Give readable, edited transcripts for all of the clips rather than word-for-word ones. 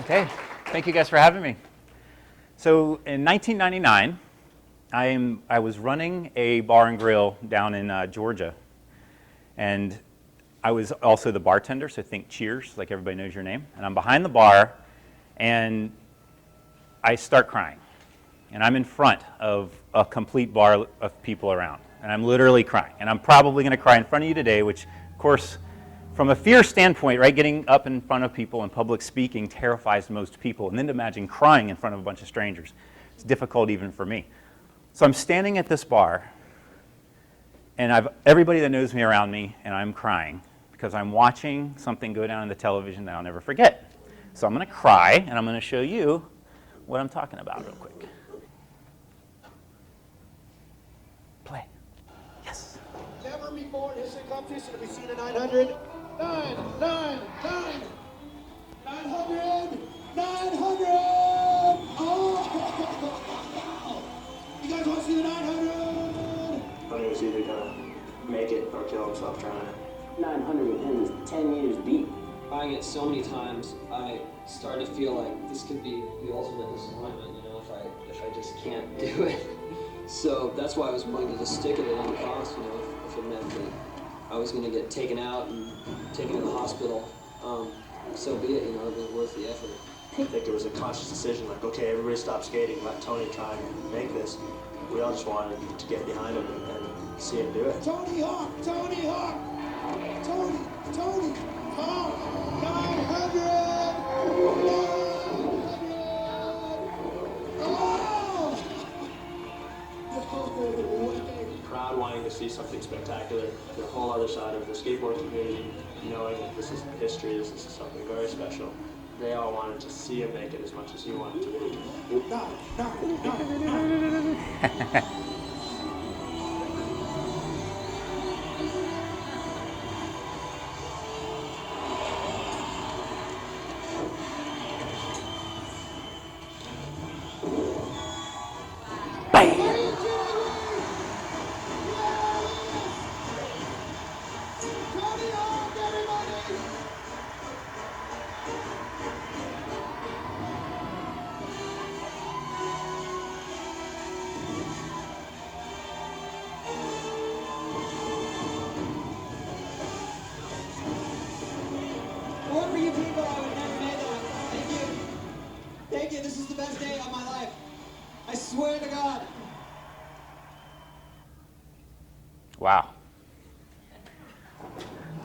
Okay, thank you guys for having me. So in 1999, I was running a bar and grill down in Georgia, and I was also the bartender, so think Cheers, like everybody knows your name. And I'm behind the bar, and I start crying. And I'm in front of a complete bar of people around, and I'm literally crying. And I'm probably going to cry in front of you today, which, of course, from a fear standpoint, right, getting up in front of people and public speaking terrifies most people. And then to imagine crying in front of a bunch of strangers, it's difficult even for me. So I'm standing at this bar, and I've everybody that knows me around me, and I'm crying because I'm watching something go down on the television that I'll never forget. So I'm going to cry, and I'm going to show you what I'm talking about real quick. Play. Yes. Never before in history competition have we seen a 900. 900! Oh! You guys want to see the 900? Tony was either gonna make it or kill himself trying it. 900 with him is 10 years beat. Buying it so many times, I started to feel like this could be the ultimate disappointment, if I just can't do it. So that's why I was willing to just stick it at any cost, if it meant that I was going to get taken out and taken to the hospital. So be it, it was worth the effort. I think it was a conscious decision, like, okay, everybody stop skating, let Tony try and make this. We all just wanted to get behind him and see him do it. Tony Hawk! Tony! Hawk! 900! Crowd wanting to see something spectacular, the whole other side of the skateboard community, knowing that this is history, this is something very special. They all wanted to see him make it as much as he wanted to be. More for you people, I would never make that. Thank you. Thank you, this is the best day of my life. I swear to God. Wow.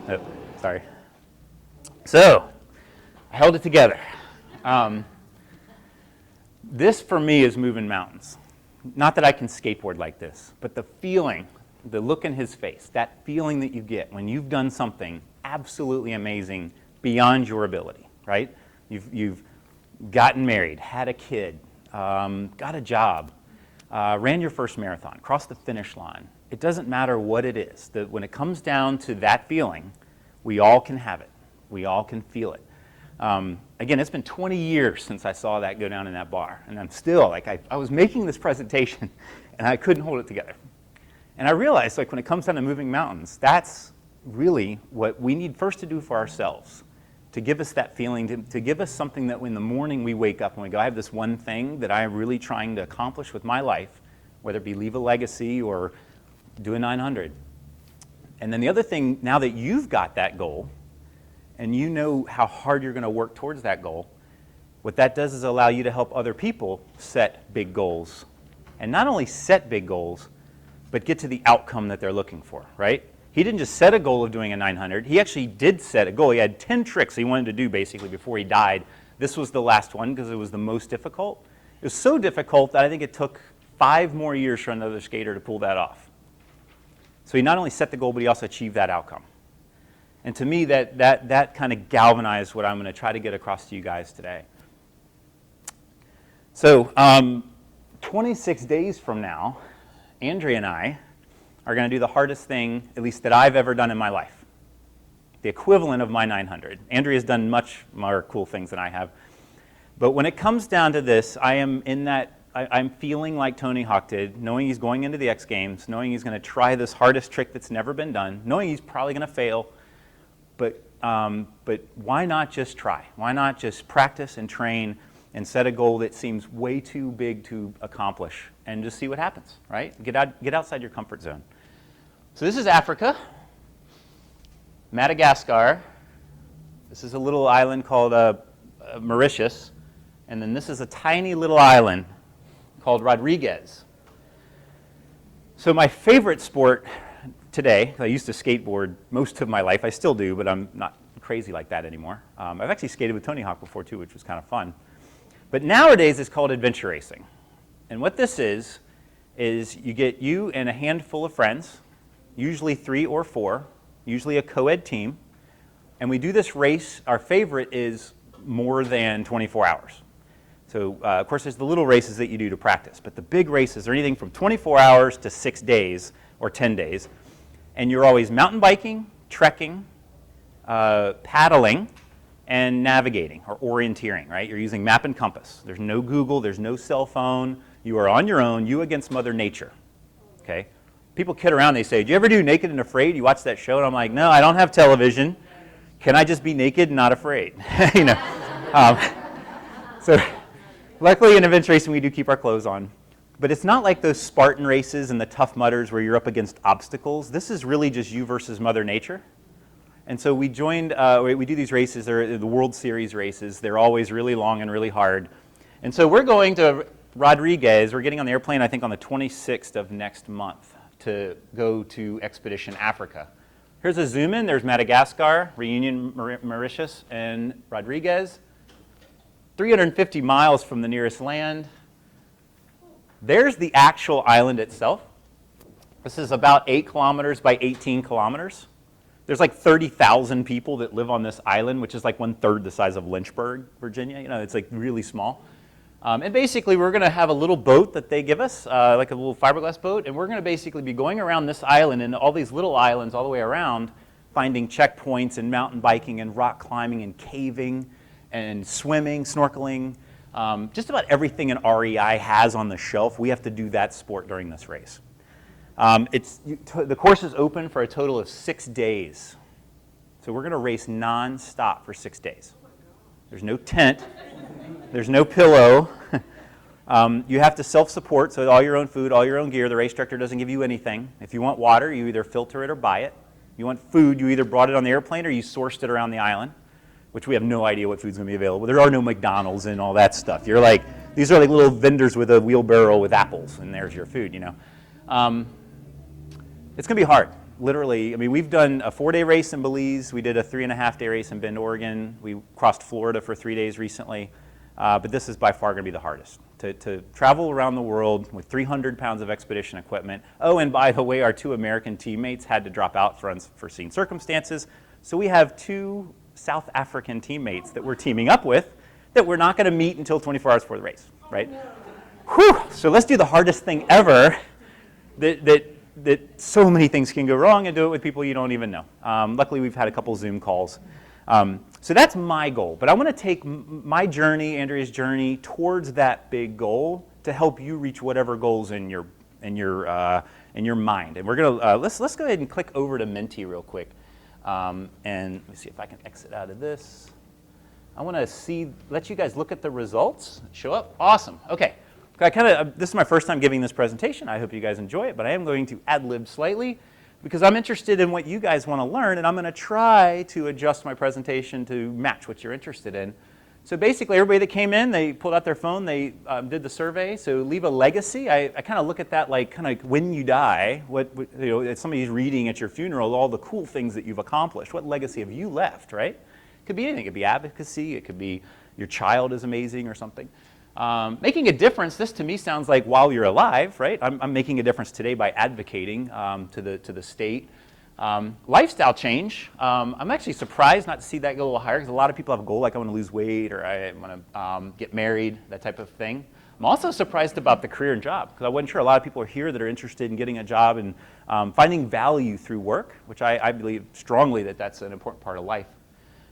Oh, sorry. So, I held it together. This, for me, is moving mountains. Not that I can skateboard like this, but the feeling, the look in his face, that feeling that you get when you've done something absolutely amazing beyond your ability, right? You've gotten married, had a kid, got a job, ran your first marathon, crossed the finish line. It doesn't matter what it is. When it comes down to that feeling, we all can have it. We all can feel it. Again, it's been 20 years since I saw that go down in that bar, and I'm still, like, I was making this presentation, and I couldn't hold it together. And I realized, like, when it comes down to moving mountains, that's really what we need first to do for ourselves, to give us that feeling, to give us something that in the morning we wake up and we go, I have this one thing that I'm really trying to accomplish with my life, whether it be leave a legacy or do a 900. And then the other thing, now that you've got that goal, and you know how hard you're going to work towards that goal, what that does is allow you to help other people set big goals. And not only set big goals, but get to the outcome that they're looking for, right? He didn't just set a goal of doing a 900. He actually did set a goal. He had 10 tricks he wanted to do, basically, before he died. This was the last one because it was the most difficult. It was so difficult that I think it took 5 more years for another skater to pull that off. So he not only set the goal, but he also achieved that outcome. And to me, that kind of galvanized what I'm going to try to get across to you guys today. So 26 days from now, Andrea and I are going to do the hardest thing, at least that I've ever done in my life. The equivalent of my 900. Andrea's done much more cool things than I have. But when it comes down to this, I am in that, I'm feeling like Tony Hawk did, knowing he's going into the X Games, knowing he's going to try this hardest trick that's never been done, knowing he's probably going to fail, but why not just try? Why not just practice and train and set a goal that seems way too big to accomplish and just see what happens, right? Get outside your comfort zone. So this is Africa, Madagascar. This is a little island called Mauritius. And then this is a tiny little island called Rodriguez. So my favorite sport today, I used to skateboard most of my life. I still do, but I'm not crazy like that anymore. I've actually skated with Tony Hawk before too, which was kind of fun. But nowadays it's called adventure racing. And what this is you get you and a handful of friends, usually 3 or 4, usually a co-ed team, and we do this race. Our favorite is more than 24 hours. So, of course, there's the little races that you do to practice, but the big races are anything from 24 hours to 6 days or 10 days, and you're always mountain biking, trekking, paddling, and navigating or orienteering, right? You're using map and compass. There's no Google, there's no cell phone. You are on your own, you against Mother Nature, okay? People kid around, they say, do you ever do Naked and Afraid? You watch that show? And I'm like, no, I don't have television. Can I just be naked and not afraid? You know. So luckily in adventure racing we do keep our clothes on. But it's not like those Spartan races and the Tough Mudders where you're up against obstacles. This is really just you versus Mother Nature. And so we joined, we do these races, they're the World Series races. They're always really long and really hard. And so we're going to Rodriguez. We're getting on the airplane, I think, on the 26th of next month to go to Expedition Africa. Here's a zoom in. There's Madagascar, Reunion, Mauritius, and Rodriguez. 350 miles from the nearest land. There's the actual island itself. This is about 8 kilometers by 18 kilometers. There's like 30,000 people that live on this island, which is like 1/3 the size of Lynchburg, Virginia. You know, it's like really small. And basically, we're going to have a little boat that they give us, like a little fiberglass boat, and we're going to basically be going around this island and all these little islands all the way around, finding checkpoints and mountain biking and rock climbing and caving and swimming, snorkeling. Just about everything an REI has on the shelf, we have to do that sport during this race. The course is open for a total of 6 days. So we're going to race non-stop for 6 days. There's no tent. There's no pillow. You have to self-support, so all your own food, all your own gear. The race director doesn't give you anything. If you want water, you either filter it or buy it. You want food, you either brought it on the airplane or you sourced it around the island, which we have no idea what food's going to be available. There are no McDonald's and all that stuff. You're like, these are like little vendors with a wheelbarrow with apples, and there's your food, you know. It's going to be hard. Literally, I mean, we've done a 4-day race in Belize. We did a 3.5-day race in Bend, Oregon. We crossed Florida for 3 days recently. But this is by far going to be the hardest. To travel around the world with 300 pounds of expedition equipment. Oh, and by the way, our 2 American teammates had to drop out for unforeseen circumstances. So we have 2 South African teammates that we're teaming up with that we're not going to meet until 24 hours before the race, right? Whew! So let's do the hardest thing ever that so many things can go wrong, and do it with people you don't even know. Luckily, we've had a couple Zoom calls. So that's my goal. But I want to take my journey, Andrea's journey, towards that big goal to help you reach whatever goals in your mind. And we're gonna let's go ahead and click over to Menti real quick, and let me see if I can exit out of this. I want to let you guys look at the results. Show up. Awesome. Okay. This is my first time giving this presentation. I hope you guys enjoy it, but I am going to ad-lib slightly because I'm interested in what you guys want to learn, and I'm going to try to adjust my presentation to match what you're interested in. So basically, everybody that came in, they pulled out their phone, they did the survey. So leave a legacy. I kind of look at that like when you die, if somebody's reading at your funeral, all the cool things that you've accomplished. What legacy have you left, right? It could be anything. It could be advocacy. It could be your child is amazing or something. Making a difference, this to me sounds like while you're alive, right? I'm making a difference today by advocating to the state. Lifestyle change, I'm actually surprised not to see that go a little higher because a lot of people have a goal like I want to lose weight or I want to get married, that type of thing. I'm also surprised about the career and job because I wasn't sure a lot of people are here that are interested in getting a job and finding value through work, which I believe strongly that that's an important part of life.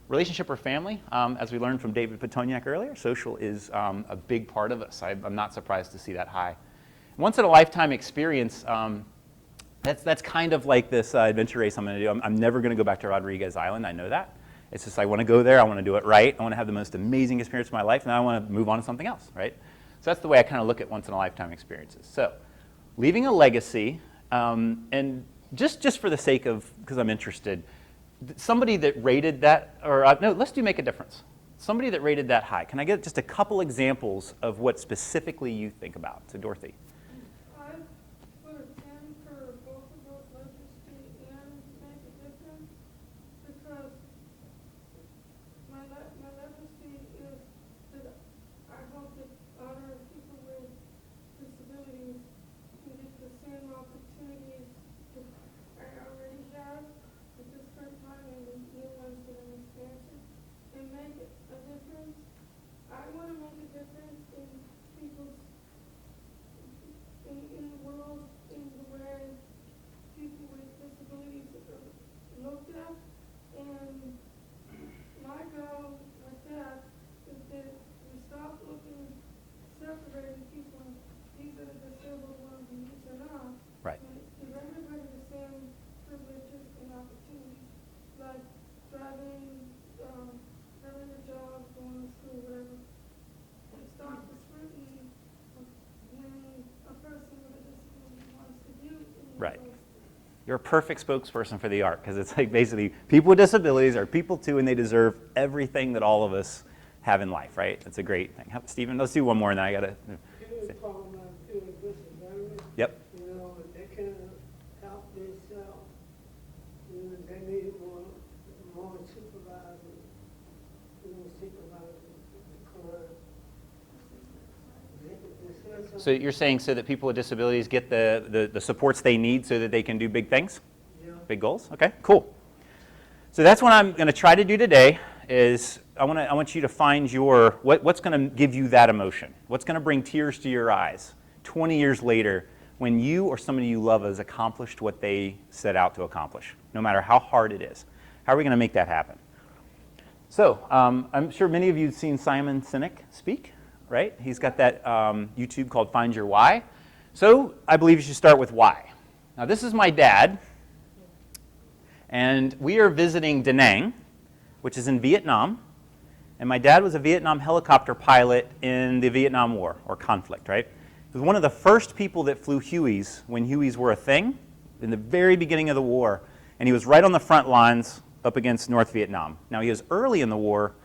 Relationship or family, as we learned from David Petoniak earlier, social is a big part of us. I'm not surprised to see that high. Once in a lifetime experience, That's kind of like this adventure race I'm going to do. I'm never going to go back to Rodriguez Island. I know that. It's just I want to go there. I want to do it right. I want to have the most amazing experience of my life, and I want to move on to something else, right? So that's the way I kind of look at once-in-a-lifetime experiences. So leaving a legacy, and just for the sake of, because I'm interested, somebody that rated that, or no, let's do make a difference. Somebody that rated that high. Can I get just a couple examples of what specifically you think about? So Dorothy. I put a 10 for both of those, legacy and make a difference, because my legacy is that I hope that other people with disabilities can get the same opportunities that I already have at this current time and the new ones that I'm experiencing, and make a difference. I want to make a difference in people's in the world, in the way people with disabilities are looked at. And my goal with that is that we stop separating people. These are the disabled ones and these are not. Right. And give everybody the same privileges and opportunities, like driving, having a job, going to school, whatever. And stop the scrutiny when a person with a disability wants to do any of Right. those things. You're a perfect spokesperson for the art, because it's like basically people with disabilities are people too, and they deserve everything that all of us have in life, right? That's a great thing. Stephen, let's do one more, and then I got to. You were talking about people with disabilities. Yep. You know, they can help themselves. You know, they need more supervisors. You know, supervisors to correct. So you're saying so that people with disabilities get the supports they need so that they can do big things? Yeah. Big goals? Okay, cool. So that's what I'm going to try to do today is I want you to find what's going to give you that emotion? What's going to bring tears to your eyes 20 years later when you or somebody you love has accomplished what they set out to accomplish, no matter how hard it is? How are we going to make that happen? So I'm sure many of you have seen Simon Sinek speak, right? He's got that YouTube called Find Your Why. So I believe you should start with why. Now this is my dad, and we are visiting Da Nang, which is in Vietnam. And my dad was a Vietnam helicopter pilot in the Vietnam War, or conflict, right? He was one of the first people that flew Hueys when Hueys were a thing in the very beginning of the war. And he was right on the front lines up against North Vietnam. Now he was early in the war,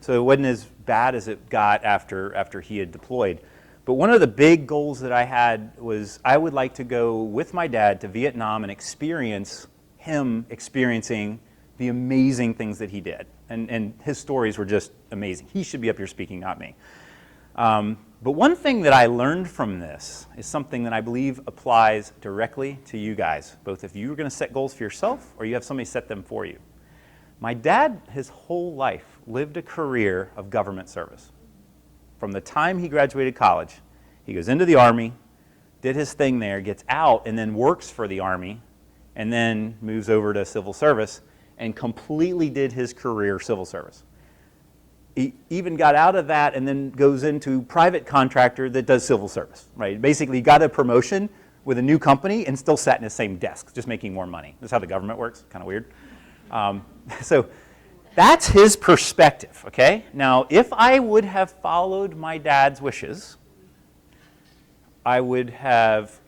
so it wasn't as bad as it got after he had deployed. But one of the big goals that I had was I would like to go with my dad to Vietnam and experience him experiencing the amazing things that he did. And his stories were just amazing. He should be up here speaking, not me. But one thing that I learned from this is something that I believe applies directly to you guys, both if you're going to set goals for yourself or you have somebody set them for you. My dad, his whole life, lived a career of government service. From the time he graduated college, he goes into the Army, did his thing there, gets out, and then works for the Army, and then moves over to civil service, and completely did his career civil service. He even got out of that and then goes into private contractor that does civil service, right? Basically got a promotion with a new company and still sat in the same desk, just making more money. That's how the government works, kind of weird. So that's his perspective, okay? Now, if I would have followed my dad's wishes, I would have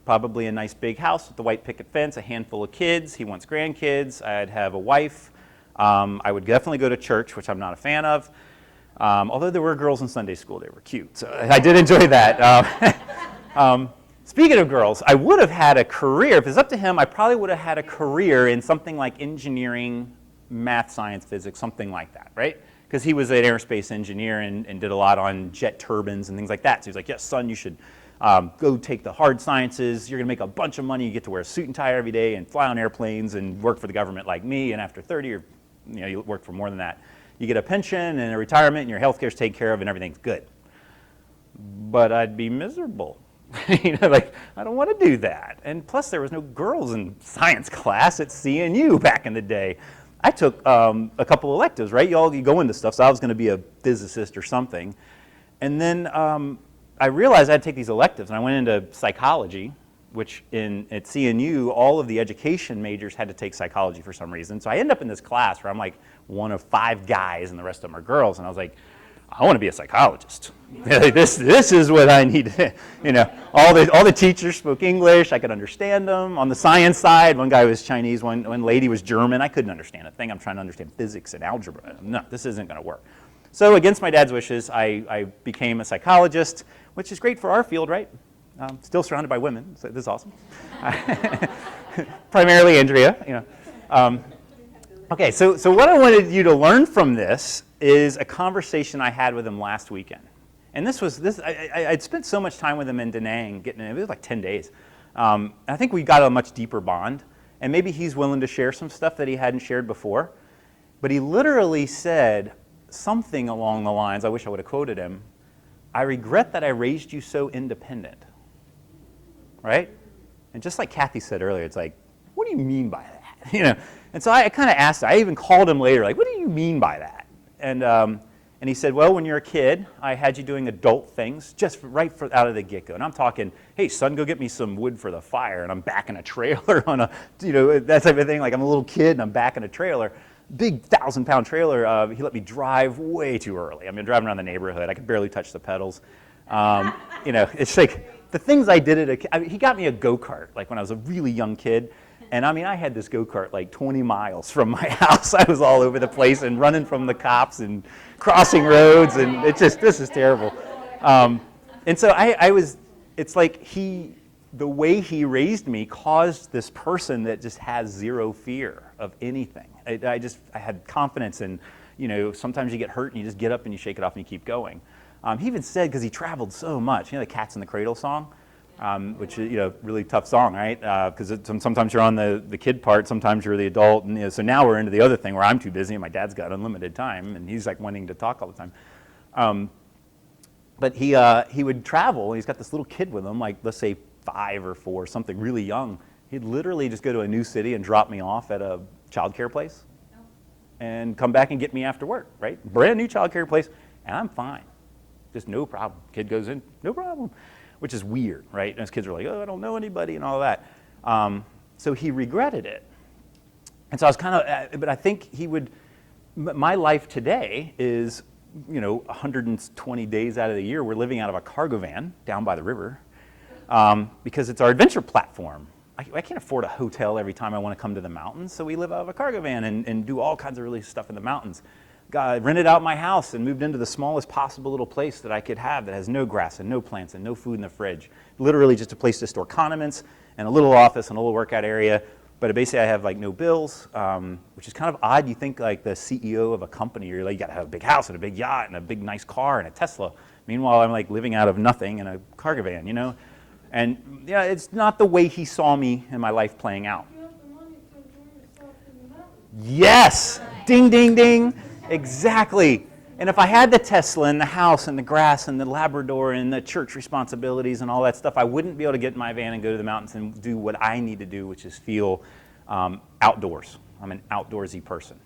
probably a nice big house with the white picket fence, a handful of kids. He wants grandkids. I'd have a wife. I would definitely go to church, which I'm not a fan of. Although there were girls in Sunday school, they were cute, so I did enjoy that. Speaking of girls, I would have had a career. If it's up to him, I probably would have had a career in something like engineering, math, science, physics, something like that, right? Because he was an aerospace engineer and did a lot on jet turbines and things like that. So he's like, yes, son, you should go take the hard sciences. You're going to make a bunch of money. You get to wear a suit and tie every day and fly on airplanes and work for the government like me. And after 30, or you work for more than that, you get a pension and a retirement and your health care's taken care of and everything's good. But I'd be miserable. Like, I don't want to do that. And plus, there was no girls in science class at CNU back in the day. I took a couple electives, right? You go into stuff, so I was going to be a physicist or something. And then I realized I had to take these electives, and I went into psychology, which at CNU, all of the education majors had to take psychology for some reason. So I end up in this class where I'm like one of 5 guys and the rest of them are girls. And I was like, I want to be a psychologist. this is what I need to, all the teachers spoke English. I could understand them. On the science side, one guy was Chinese, one lady was German. I couldn't understand a thing. I'm trying to understand physics and algebra. No, this isn't going to work. So against my dad's wishes, I became a psychologist, which is great for our field, right? Still surrounded by women, so this is awesome. Primarily Andrea, Okay, so what I wanted you to learn from this is a conversation I had with him last weekend. And I'd spent so much time with him in Da Nang, it was like 10 days. I think we got a much deeper bond, and maybe he's willing to share some stuff that he hadn't shared before. But he literally said something along the lines, I wish I would have quoted him, I regret that I raised you so independent, right? And just like Kathy said earlier, it's like, what do you mean by that? And so I kind of asked, I even called him later, like, what do you mean by that? And he said, well, when you're a kid, I had you doing adult things just right out of the get-go. And I'm talking, hey, son, go get me some wood for the fire. And I'm backing a trailer on that type of thing. Like I'm a little kid and I'm backing a trailer. Big 1,000-pound trailer. He let me drive way too early. I mean, driving around the neighborhood, I could barely touch the pedals. It's like the things I did he got me a go-kart, like when I was a really young kid. And I mean, I had this go-kart like 20 miles from my house. I was all over the place and running from the cops and crossing roads, and this is terrible. And so it's like the way he raised me caused this person that just has zero fear of anything. I had confidence in, sometimes you get hurt and you just get up and you shake it off and you keep going. He even said, because he traveled so much, the Cats in the Cradle song, which is really tough song, right? Because sometimes you're on the kid part, sometimes you're the adult, and so now we're into the other thing where I'm too busy and my dad's got unlimited time, and he's like wanting to talk all the time. But he would travel. He's got this little kid with him, like let's say 5 or 4, something really young. He'd literally just go to a new city and drop me off at a child care place, and come back and get me after work, right? Brand new child care place, and I'm fine, just no problem. Kid goes in, no problem. Which is weird, right? And his kids are like, oh, I don't know anybody and all that. So he regretted it. And so I was but I think my life today is, 120 days out of the year, we're living out of a cargo van down by the river because it's our adventure platform. I can't afford a hotel every time I want to come to the mountains, so we live out of a cargo van and do all kinds of really stuff in the mountains. Rented out my house and moved into the smallest possible little place that I could have that has no grass and no plants and no food in the fridge. Literally just a place to store condiments and a little office and a little workout area. But basically I have like no bills, which is kind of odd. You think like the CEO of a company, you're like, you gotta have a big house and a big yacht and a big nice car and a Tesla. Meanwhile, I'm like living out of nothing in a cargo van, And it's not the way he saw me in my life playing out. You have the money to enjoy yourself in the mountains. Yes, ding, ding, ding. Exactly. And if I had the Tesla and the house and the grass and the Labrador and the church responsibilities and all that stuff, I wouldn't be able to get in my van and go to the mountains and do what I need to do, which is feel outdoors. I'm an outdoorsy person.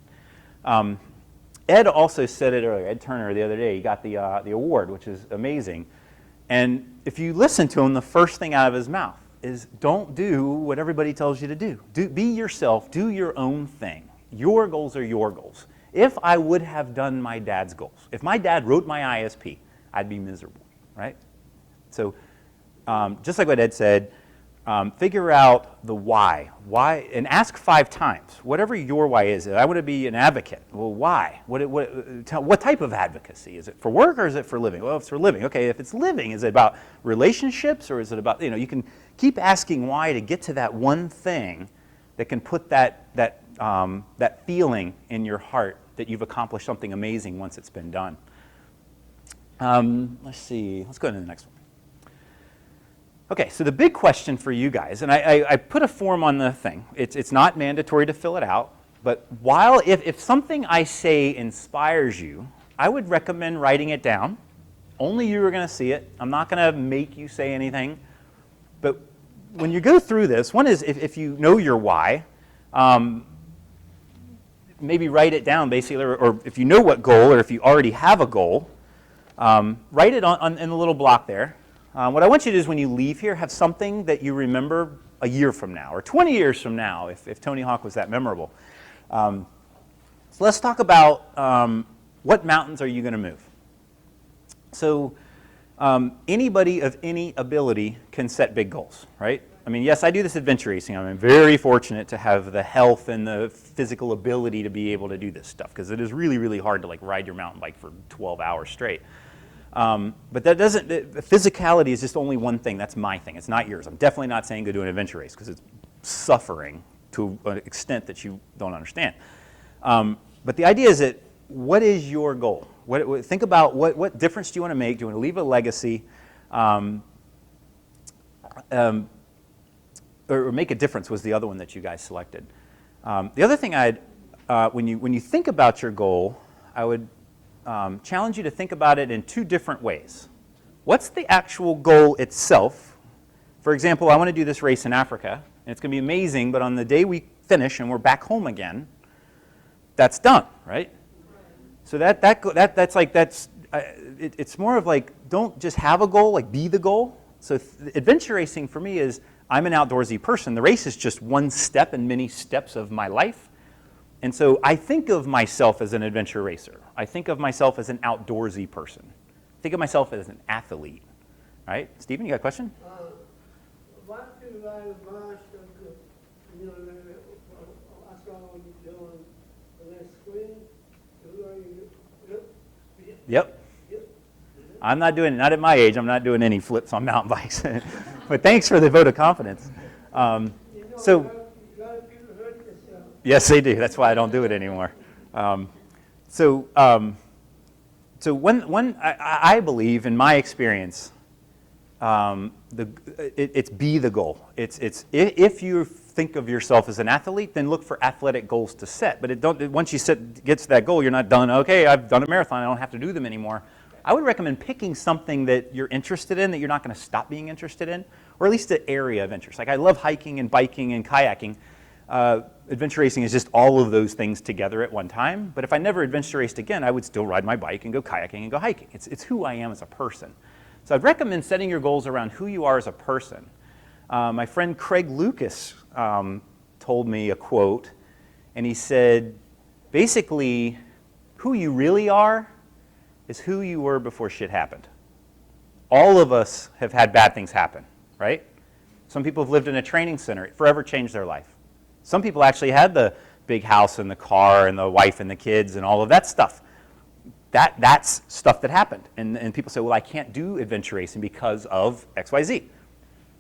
Ed also said it earlier. Ed Turner the other day, he got the award, which is amazing. And if you listen to him, the first thing out of his mouth is don't do what everybody tells you to do. Be yourself. Do your own thing. Your goals are your goals. If I would have done my dad's goals, if my dad wrote my ISP, I'd be miserable, right? So just like what Ed said, figure out the why, and ask 5 times, whatever your why is. I want to be an advocate. Well, why? What type of advocacy? Is it for work or is it for living? Well, if it's for living. Okay, if it's living, is it about relationships or is it about, you can keep asking why to get to that one thing that can put that feeling in your heart that you've accomplished something amazing once it's been done. Let's see. Let's go to the next one. Okay, so the big question for you guys, and I put a form on the thing. It's not mandatory to fill it out, but if something I say inspires you, I would recommend writing it down. Only you are going to see it. I'm not going to make you say anything. But when you go through this, one is if you know your why, maybe write it down basically, or if you know what goal, or if you already have a goal, write it in the little block there. what I want you to do is when you leave here, have something that you remember a year from now or 20 years from now, if Tony Hawk was that memorable. So let's talk about what mountains are you going to move. So anybody of any ability can set big goals, right? I mean, yes, I do this adventure racing. I'm very fortunate to have the health and the physical ability to be able to do this stuff because it is really, really hard to like ride your mountain bike for 12 hours straight. But that doesn't, physicality is just only one thing. That's my thing. It's not yours. I'm definitely not saying go do an adventure race because it's suffering to an extent that you don't understand. But the idea is that what is your goal? Think about what difference do you want to make? Do you want to leave a legacy? Or make a difference was the other one that you guys selected. The other thing when you think about your goal, I would challenge you to think about it in two different ways. What's the actual goal itself? For example, I want to do this race in Africa, and it's going to be amazing, but on the day we finish and we're back home again, that's done, right? So it's more of like, don't just have a goal, like be the goal. So adventure racing for me is, I'm an outdoorsy person. The race is just one step in many steps of my life. And so I think of myself as an adventure racer. I think of myself as an outdoorsy person. I think of myself as an athlete, right? Stephen, you got a question? What do you ride a bicycle? You know, I saw you doing that swing. Yep. I'm not doing, not at my age, I'm not doing any flips on mountain bikes. But thanks for the vote of confidence. Yes, they do. That's why I don't do it anymore. So when I believe, in my experience, it's be the goal. It's if you think of yourself as an athlete, then look for athletic goals to set. But once you get to that goal, you're not done. Okay, I've done a marathon. I don't have to do them anymore. I would recommend picking something that you're interested in, that you're not going to stop being interested in, or at least an area of interest. Like I love hiking and biking and kayaking. Adventure racing is just all of those things together at one time. But if I never adventure raced again, I would still ride my bike and go kayaking and go hiking. It's who I am as a person. So I'd recommend setting your goals around who you are as a person. My friend Craig Lucas told me a quote, and he said, basically, who you really are is who you were before shit happened. All of us have had bad things happen, right? Some people have lived in a training center. It forever changed their life. Some people actually had the big house and the car and the wife and the kids and all of that stuff. That's stuff that happened. And people say, well, I can't do adventure racing because of XYZ.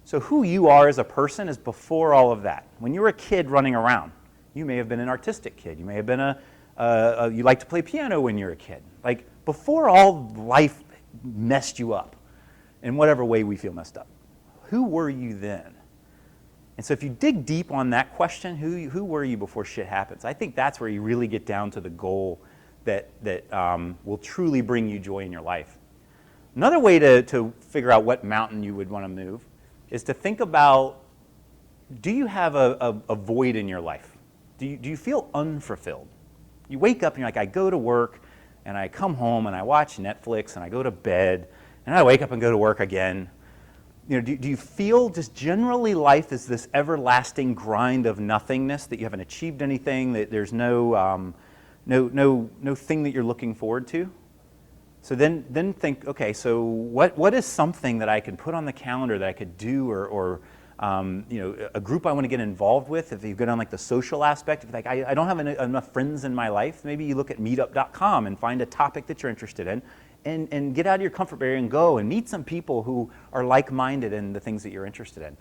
So who you are as a person is before all of that. When you were a kid running around, you may have been an artistic kid. You may have been you liked to play piano when you were a kid. Like, before all life messed you up, in whatever way we feel messed up, who were you then? And so if you dig deep on that question, who were you before shit happens, I think that's where you really get down to the goal that will truly bring you joy in your life. Another way to figure out what mountain you would want to move is to think about, do you have a void in your life? Do you feel unfulfilled? You wake up and you're like, I go to work, and I come home and I watch Netflix and I go to bed and I wake up and go to work again. You know, do you feel just generally life is this everlasting grind of nothingness, that you haven't achieved anything, that there's no thing that you're looking forward to? So then think, okay, so what is something that I can put on the calendar that I could do, or a group I want to get involved with? If you go down like the social aspect, if like I don't have enough friends in my life, maybe you look at meetup.com and find a topic that you're interested in, and get out of your comfort area and go and meet some people who are like-minded in the things that you're interested in.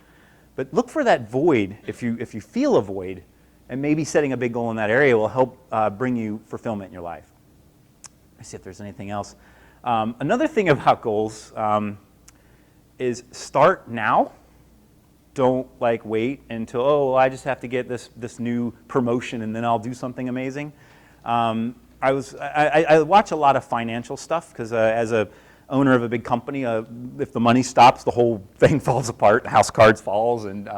But look for that void if you feel a void, and maybe setting a big goal in that area will help bring you fulfillment in your life. Let's see if there's anything else. Another thing about goals is start now. Don't like wait until, oh, well, I just have to get this new promotion and then I'll do something amazing. I watch a lot of financial stuff because as a owner of a big company, if the money stops, the whole thing falls apart. The house cards falls, and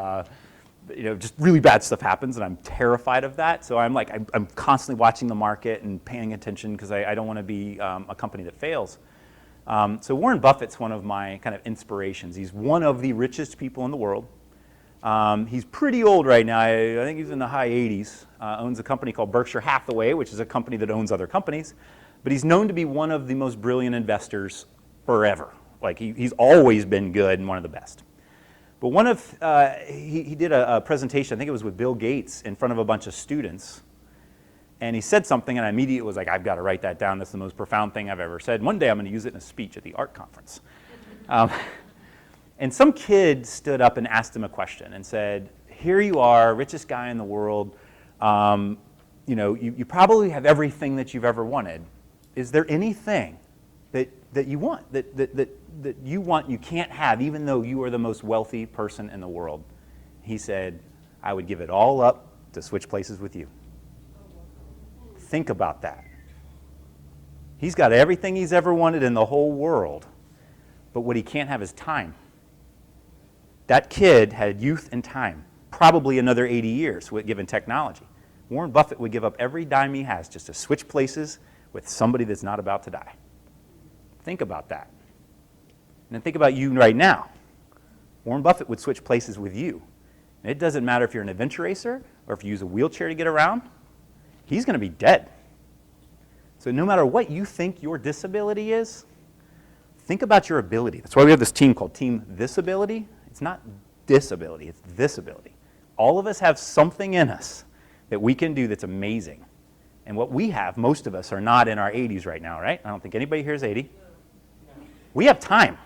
just really bad stuff happens, and I'm terrified of that. So I'm constantly watching the market and paying attention because I don't want to be a company that fails. So Warren Buffett's one of my kind of inspirations. He's one of the richest people in the world. He's pretty old right now. I think he's in the high 80s. Owns a company called Berkshire Hathaway, which is a company that owns other companies. But he's known to be one of the most brilliant investors forever. Like he's always been good and one of the best. But he did a presentation, I think it was with Bill Gates, in front of a bunch of students. And he said something, and I immediately was like, I've got to write that down. That's the most profound thing I've ever said. One day I'm going to use it in a speech at the art conference. And some kid stood up and asked him a question and said, here you are, richest guy in the world. You probably have everything that you've ever wanted. Is there anything that you want, that you want you can't have, even though you are the most wealthy person in the world? He said, I would give it all up to switch places with you. Think about that. He's got everything he's ever wanted in the whole world, but what he can't have is time. That kid had youth and time, probably another 80 years given technology. Warren Buffett would give up every dime he has just to switch places with somebody that's not about to die. Think about that. And then think about you right now. Warren Buffett would switch places with you. And it doesn't matter if you're an adventure racer or if you use a wheelchair to get around. He's going to be dead. So no matter what you think your disability is, think about your ability. That's why we have this team called Team thisABILITY. It's not disability, it's thisABILITY. All of us have something in us that we can do that's amazing. And what we have, most of us are not in our 80s right now, right? I don't think anybody here is 80. We have time.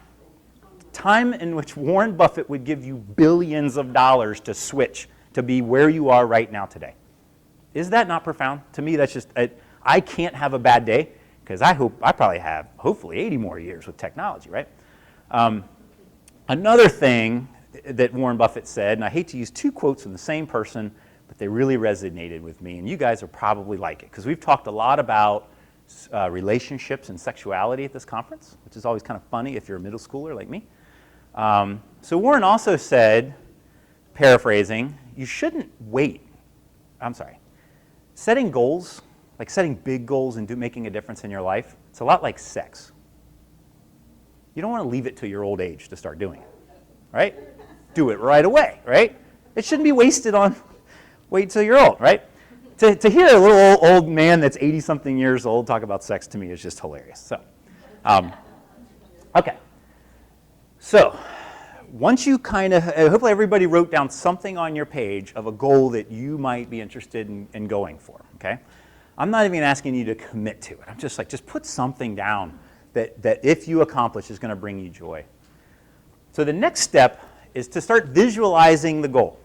Time in which Warren Buffett would give you billions of dollars to switch to be where you are right now today. Is that not profound? To me, that's just, I can't have a bad day because I probably have, hopefully, 80 more years with technology, right? Another thing that Warren Buffett said, and I hate to use two quotes from the same person, but they really resonated with me, and you guys are probably like it, because we've talked a lot about relationships and sexuality at this conference, which is always kind of funny if you're a middle schooler like me. So Warren also said, paraphrasing, you shouldn't wait. Setting goals, like setting big goals and making a difference in your life, it's a lot like sex. You don't want to leave it to your old age to start doing it, right? Do it right away, right? It shouldn't be wasted on wait till you're old, right? To hear a little old man that's 80-something years old talk about sex to me is just hilarious. So, okay. So, once you kind of, hopefully everybody wrote down something on your page of a goal that you might be interested in going for, okay? I'm not even asking you to commit to it. I'm just like, just put something down that if you accomplish is going to bring you joy. So the next step is to start visualizing the goal.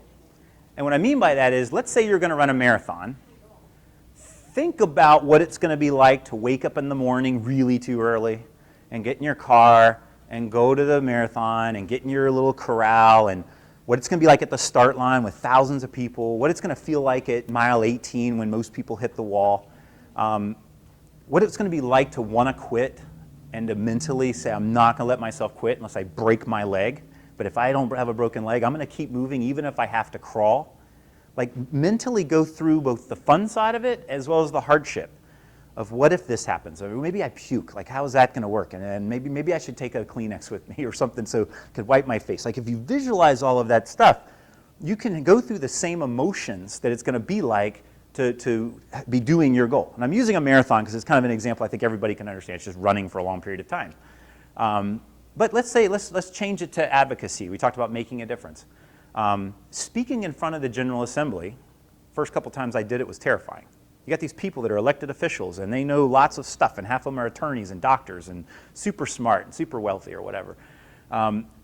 And what I mean by that is, let's say you're going to run a marathon. Think about what it's going to be like to wake up in the morning really too early and get in your car and go to the marathon and get in your little corral, and what it's going to be like at the start line with thousands of people, what it's going to feel like at mile 18 when most people hit the wall, what it's going to be like to want to quit and to mentally say, I'm not going to let myself quit unless I break my leg. But if I don't have a broken leg, I'm going to keep moving even if I have to crawl. Like mentally go through both the fun side of it as well as the hardship of what if this happens? Or maybe I puke. Like how is that going to work? And maybe I should take a Kleenex with me or something so I could wipe my face. Like if you visualize all of that stuff, you can go through the same emotions that it's going to be like to be doing your goal. And I'm using a marathon because it's kind of an example I think everybody can understand. It's just running for a long period of time. But let's change it to advocacy. We talked about making a difference. Speaking in front of the General Assembly, first couple times I did it was terrifying. You got these people that are elected officials and they know lots of stuff, and half of them are attorneys and doctors and super smart and super wealthy or whatever.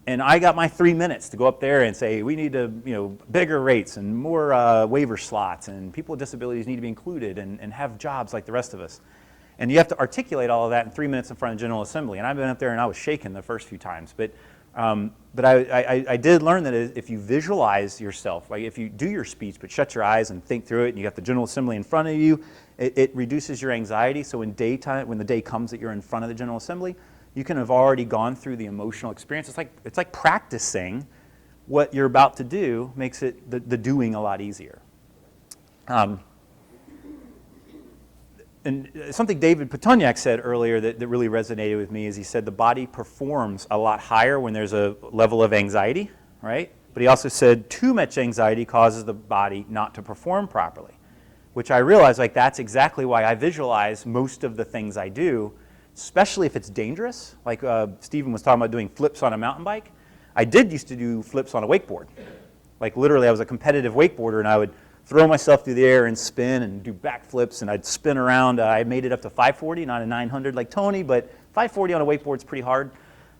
And I got my 3 minutes to go up there and say, we need bigger rates and more waiver slots, and people with disabilities need to be included and have jobs like the rest of us. And you have to articulate all of that in 3 minutes in front of the General Assembly. And I've been up there and I was shaking the first few times. But I did learn that if you visualize yourself, like if you do your speech but shut your eyes and think through it, and you got the General Assembly in front of you, it reduces your anxiety. So when the day comes that you're in front of the General Assembly, you can have already gone through the emotional experience. It's like practicing what you're about to do makes it the doing a lot easier. something David Petoniak said earlier that really resonated with me is he said the body performs a lot higher when there's a level of anxiety, right? But he also said too much anxiety causes the body not to perform properly, which I realized like that's exactly why I visualize most of the things I do, especially if it's dangerous. Like Stephen was talking about doing flips on a mountain bike. I used to do flips on a wakeboard. Like literally I was a competitive wakeboarder and I would throw myself through the air and spin and do backflips and I'd spin around. I made it up to 540, not a 900 like Tony, but 540 on a wakeboard is pretty hard.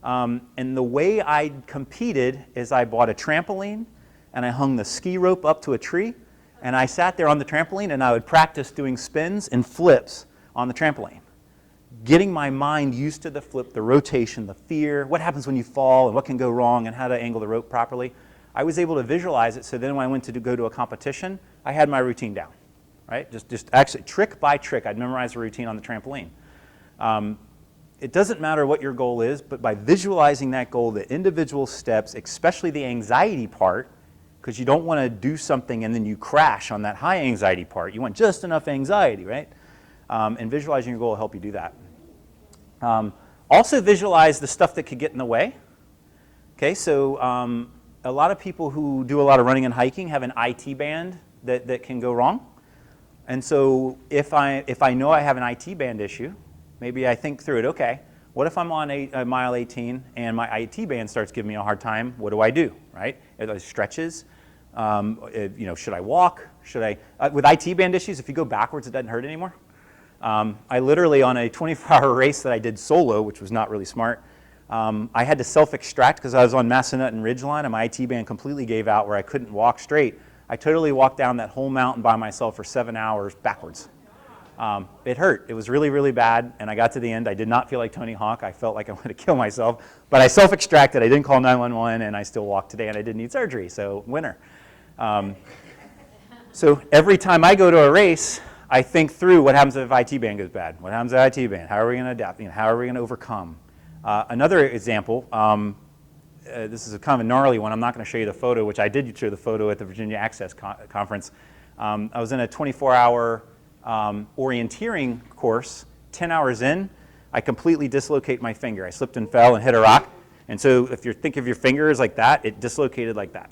And the way I competed is I bought a trampoline and I hung the ski rope up to a tree and I sat there on the trampoline and I would practice doing spins and flips on the trampoline. Getting my mind used to the flip, the rotation, the fear, what happens when you fall and what can go wrong and how to angle the rope properly. I was able to visualize it, so then when I went to go to a competition, I had my routine down, right? Just actually trick by trick, I'd memorize the routine on the trampoline. It doesn't matter what your goal is, but by visualizing that goal, the individual steps, especially the anxiety part, because you don't want to do something and then you crash on that high anxiety part. You want just enough anxiety, right? And visualizing your goal will help you do that. Also visualize the stuff that could get in the way. Okay, so a lot of people who do a lot of running and hiking have an IT band that can go wrong. And so if I know I have an IT band issue, maybe I think through it, okay, what if I'm on a mile 18 and my IT band starts giving me a hard time? What do I do, right? Are those stretches? Should I walk? Should I, with IT band issues, if you go backwards, it doesn't hurt anymore. I literally, on a 24-hour race that I did solo, which was not really smart, I had to self-extract because I was on Massanutten and Ridgeline and my IT band completely gave out where I couldn't walk straight. I totally walked down that whole mountain by myself for 7 hours backwards. It hurt. It was really, really bad, and I got to the end. I did not feel like Tony Hawk. I felt like I wanted to kill myself, but I self-extracted. I didn't call 911, and I still walked today, and I didn't need surgery, so winner. So every time I go to a race, I think through what happens if IT band goes bad. What happens if IT band? How are we going to adapt? How are we going to overcome? Another example, this is a kind of a gnarly one. I'm not going to show you the photo, which I did show the photo at the Virginia Access Conference. I was in a 24-hour orienteering course. 10 hours in, I completely dislocate my finger. I slipped and fell and hit a rock. And so if you think of your fingers like that, it dislocated like that.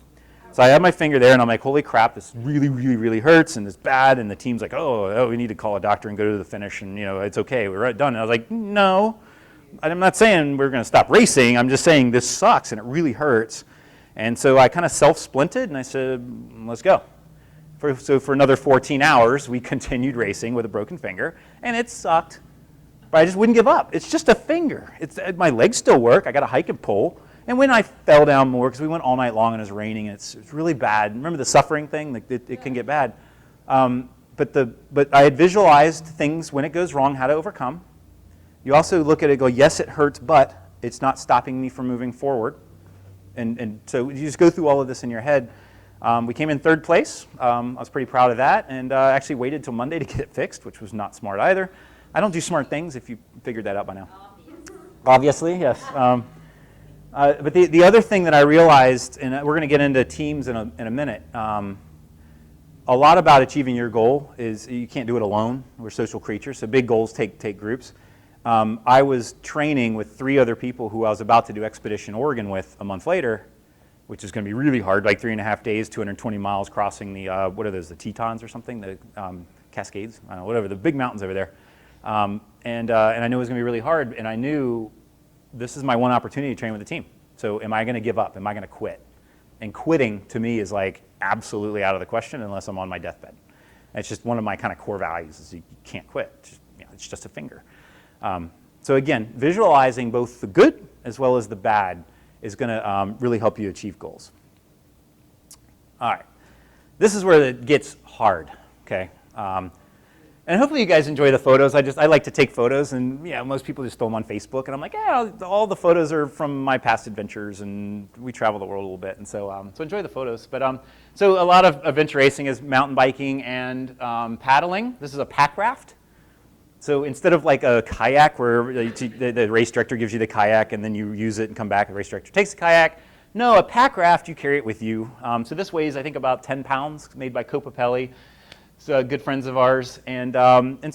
So I had my finger there, and I'm like, holy crap, this really, really, really hurts, and it's bad. And the team's like, oh, we need to call a doctor and go to the finish, and it's okay, we're done. And I was like, no. I'm not saying we're going to stop racing. I'm just saying this sucks and it really hurts. And so I kind of self-splinted and I said, let's go. So for another 14 hours, we continued racing with a broken finger, and it sucked. But I just wouldn't give up. It's just a finger. My legs still work. I got a hike and pull. And when I fell down more, because we went all night long and it was raining, and it's really bad. Remember the suffering thing? Like it can get bad. But I had visualized things when it goes wrong, how to overcome. You also look at it and go, yes, it hurts, but it's not stopping me from moving forward. And so you just go through all of this in your head. We came in third place. I was pretty proud of that, and actually waited till Monday to get it fixed, which was not smart either. I don't do smart things, if you figured that out by now. Obviously, yes. But the other thing that I realized, and we're going to get into teams in a minute, a lot about achieving your goal is you can't do it alone. We're social creatures, so big goals take groups. I was training with 3 other people who I was about to do Expedition Oregon with a month later, which is going to be really hard, like 3.5 days, 220 miles crossing the, what are those, the Tetons or something, the Cascades, I don't know, whatever, the big mountains over there. And I knew it was going to be really hard, and I knew this is my one opportunity to train with the team. So am I going to give up? Am I going to quit? And quitting, to me, is like absolutely out of the question unless I'm on my deathbed. And it's just one of my kind of core values is you can't quit. It's just a finger. So again, visualizing both the good as well as the bad is going to really help you achieve goals. All right. This is where it gets hard, okay? And hopefully you guys enjoy the photos. I like to take photos, and most people just throw them on Facebook, and I'm like, all the photos are from my past adventures, and we travel the world a little bit, and so enjoy the photos. But so a lot of adventure racing is mountain biking and paddling. This is a pack raft. So instead of like a kayak where the race director gives you the kayak and then you use it and come back, the race director takes the kayak. No, a pack raft, you carry it with you. So this weighs, I think, about 10 pounds, made by Copapelli. good friends of ours, and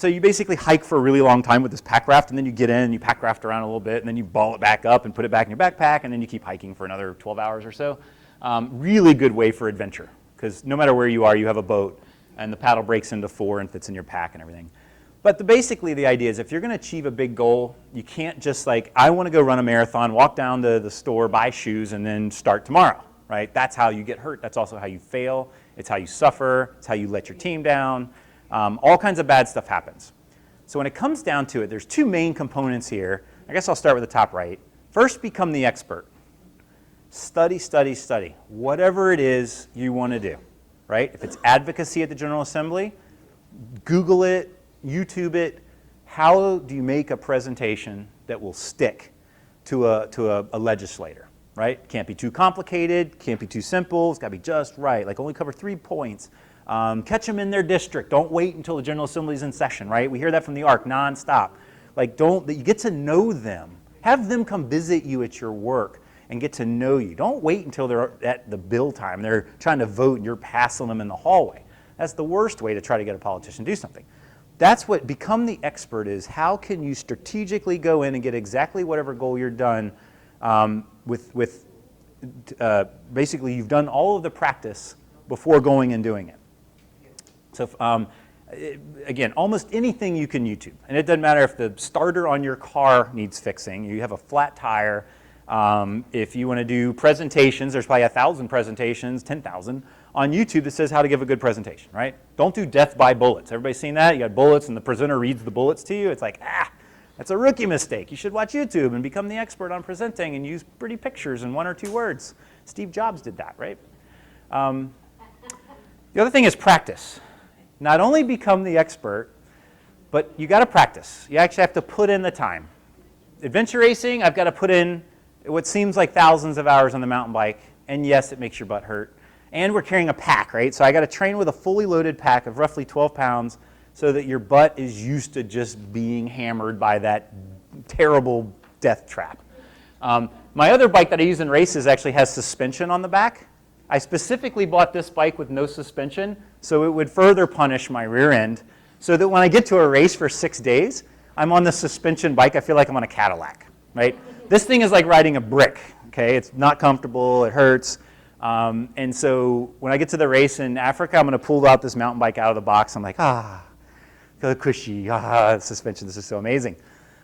so you basically hike for a really long time with this pack raft, and then you get in and you pack raft around a little bit, and then you ball it back up and put it back in your backpack, and then you keep hiking for another 12 hours or so. Really good way for adventure, because no matter where you are, you have a boat, and the paddle breaks into 4 and fits in your pack and everything. But basically the idea is if you're going to achieve a big goal, you can't just like, I want to go run a marathon, walk down to the store, buy shoes, and then start tomorrow, right? That's how you get hurt. That's also how you fail. It's how you suffer. It's how you let your team down. All kinds of bad stuff happens. So when it comes down to it, there's 2 main components here. I guess I'll start with the top right. First, become the expert. Study, study, study. Whatever it is you want to do, right? If it's advocacy at the General Assembly, Google it, YouTube it. How do you make a presentation that will stick to a legislator, right? Can't be too complicated, can't be too simple, it's got to be just right, like only cover 3 points. Catch them in their district. Don't wait until the General Assembly is in session, right? We hear that from the ARC nonstop. Like you get to know them. Have them come visit you at your work and get to know you. Don't wait until they're at the bill time. They're trying to vote and you're passing them in the hallway. That's the worst way to try to get a politician to do something. That's what become the expert is. How can you strategically go in and get exactly whatever goal you're done basically you've done all of the practice before going and doing it. So again, almost anything you can YouTube. And it doesn't matter if the starter on your car needs fixing, you have a flat tire. If you want to do presentations, there's probably 1,000 presentations, 10,000 on YouTube that says how to give a good presentation, right? Don't do death by bullets. Everybody's seen that? You got bullets and the presenter reads the bullets to you. It's like, that's a rookie mistake. You should watch YouTube and become the expert on presenting and use pretty pictures and 1 or 2 words. Steve Jobs did that, right? The other thing is practice. Not only become the expert, but you got to practice. You actually have to put in the time. Adventure racing, I've got to put in what seems like thousands of hours on the mountain bike, and yes, it makes your butt hurt. And we're carrying a pack, right? So I got to train with a fully loaded pack of roughly 12 pounds so that your butt is used to just being hammered by that terrible death trap. My other bike that I use in races actually has suspension on the back. I specifically bought this bike with no suspension so it would further punish my rear end so that when I get to a race for 6 days, I'm on the suspension bike. I feel like I'm on a Cadillac, right? This thing is like riding a brick, okay? It's not comfortable, it hurts. And so when I get to the race in Africa, I'm going to pull out this mountain bike out of the box. I'm like, feel cushy, suspension, this is so amazing.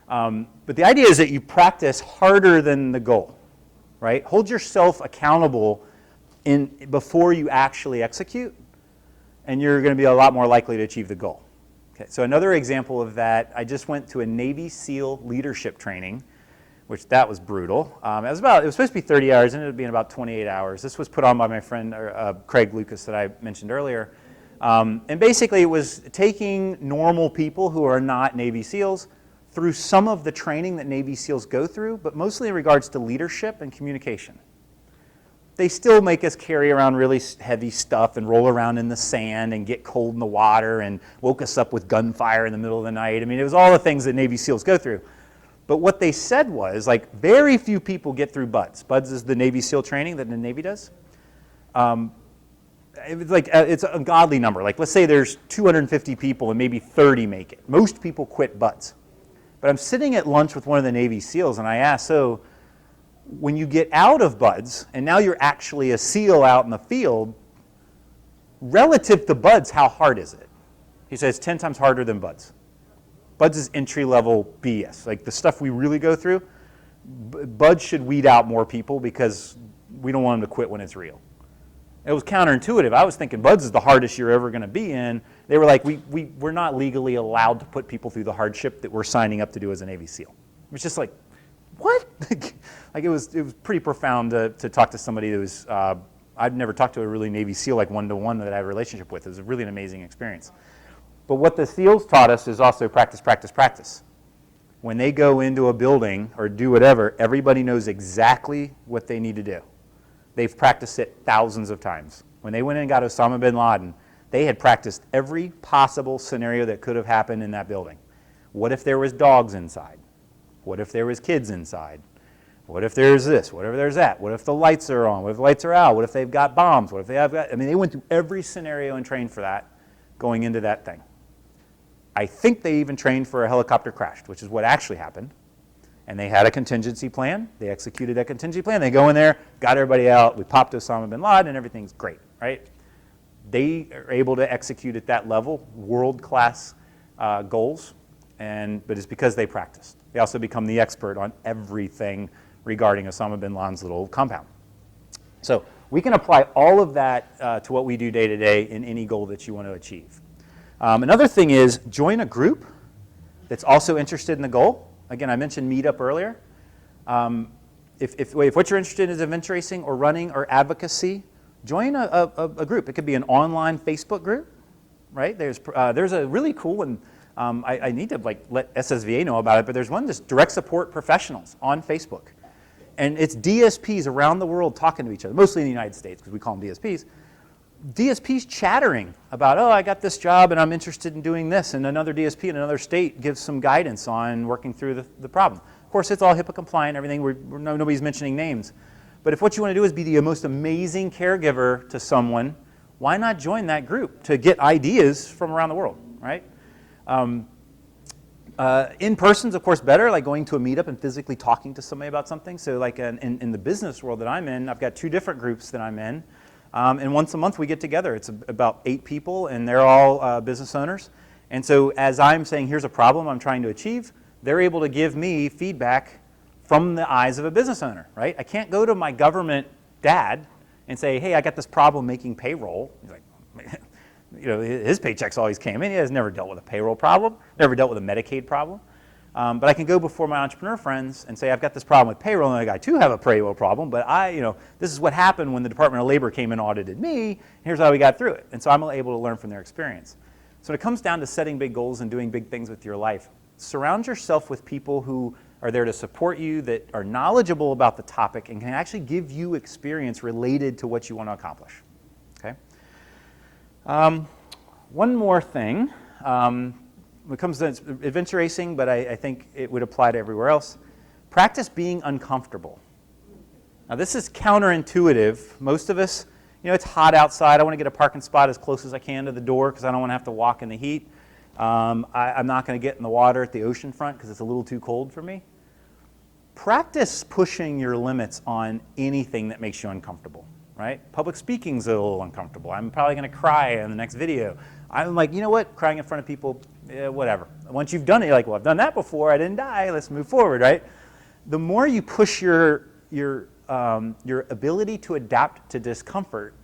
But the idea is that you practice harder than the goal, right? Hold yourself accountable before you actually execute, and you're going to be a lot more likely to achieve the goal. Okay, so another example of that, I just went to a Navy SEAL leadership training, which that was brutal. It was supposed to be 30 hours, and it ended up being about 28 hours. This was put on by my friend Craig Lucas that I mentioned earlier. And basically it was taking normal people who are not Navy SEALs through some of the training that Navy SEALs go through, but mostly in regards to leadership and communication. They still make us carry around really heavy stuff and roll around in the sand and get cold in the water and woke us up with gunfire in the middle of the night. I mean, it was all the things that Navy SEALs go through. But what they said was, like, very few people get through BUDS. BUDS is the Navy SEAL training that the Navy does. It's a godly number. Like, let's say there's 250 people and maybe 30 make it. Most people quit BUDS. But I'm sitting at lunch with one of the Navy SEALs, and I asked, so when you get out of BUDS, and now you're actually a SEAL out in the field, relative to BUDS, how hard is it? He says 10 times harder than BUDS. BUDS is entry-level BS. Like the stuff we really go through, BUDS should weed out more people because we don't want them to quit when it's real. It was counterintuitive. I was thinking BUDS is the hardest you're ever going to be in. They were like, we're not legally allowed to put people through the hardship that we're signing up to do as a Navy SEAL. It was just like, what? Like it was pretty profound to talk to somebody that was, I'd never talked to a really Navy SEAL like one-to-one that I had a relationship with. It was really an amazing experience. But what the SEALs taught us is also practice, practice, practice. When they go into a building or do whatever, everybody knows exactly what they need to do. They've practiced it thousands of times. When they went in and got Osama bin Laden, they had practiced every possible scenario that could have happened in that building. What if there was dogs inside? What if there was kids inside? What if there's this? What if there's that? What if the lights are on? What if the lights are out? What if they've got bombs? What if they have got, I mean, they went through every scenario and trained for that going into that thing. I think they even trained for a helicopter crash, which is what actually happened. And they had a contingency plan. They executed that contingency plan. They go in there, got everybody out. We popped Osama bin Laden, and everything's great, right? They are able to execute at that level, world-class goals, but it's because they practiced. They also become the expert on everything regarding Osama bin Laden's little compound. So we can apply all of that to what we do day to day in any goal that you want to achieve. Another thing is join a group that's also interested in the goal. Again, I mentioned Meetup earlier. If what you're interested in is adventure racing or running or advocacy, join a group. It could be an online Facebook group, right? There's a really cool one. I need to let SSVA know about it, but there's one just direct support professionals on Facebook. And it's DSPs around the world talking to each other, mostly in the United States because we call them DSPs. DSPs chattering about, oh, I got this job and I'm interested in doing this, and another DSP in another state gives some guidance on working through the problem. Of course, it's all HIPAA compliant, everything, nobody's mentioning names. But if what you want to do is be the most amazing caregiver to someone, why not join that group to get ideas from around the world, right? In person's, of course, better, like going to a meetup and physically talking to somebody about something. So like in the business world that I'm in, I've got 2 different groups that I'm in. And once a month we get together. It's about 8 people, and they're all business owners. And so as I'm saying, here's a problem I'm trying to achieve, they're able to give me feedback from the eyes of a business owner, right? I can't go to my government dad and say, hey, I got this problem making payroll. He's like, you know, his paychecks always came in. He has never dealt with a payroll problem, never dealt with a Medicaid problem. But I can go before my entrepreneur friends and say, I've got this problem with payroll, and I too have a payroll problem, but this is what happened when the Department of Labor came and audited me, and here's how we got through it. And so I'm able to learn from their experience. So when it comes down to setting big goals and doing big things with your life, surround yourself with people who are there to support you, that are knowledgeable about the topic, and can actually give you experience related to what you want to accomplish. Okay? One more thing. When it comes to adventure racing, but I think it would apply to everywhere else, practice being uncomfortable. Now this is counterintuitive. Most of us, it's hot outside. I want to get a parking spot as close as I can to the door because I don't want to have to walk in the heat. I'm not going to get in the water at the ocean front because it's a little too cold for me. Practice pushing your limits on anything that makes you uncomfortable, right? Public speaking's a little uncomfortable. I'm probably going to cry in the next video. I'm like, you know what? Crying in front of people, whatever. Once you've done it, you're like, well, I've done that before. I didn't die. Let's move forward, right? The more you push your ability to adapt to discomfort,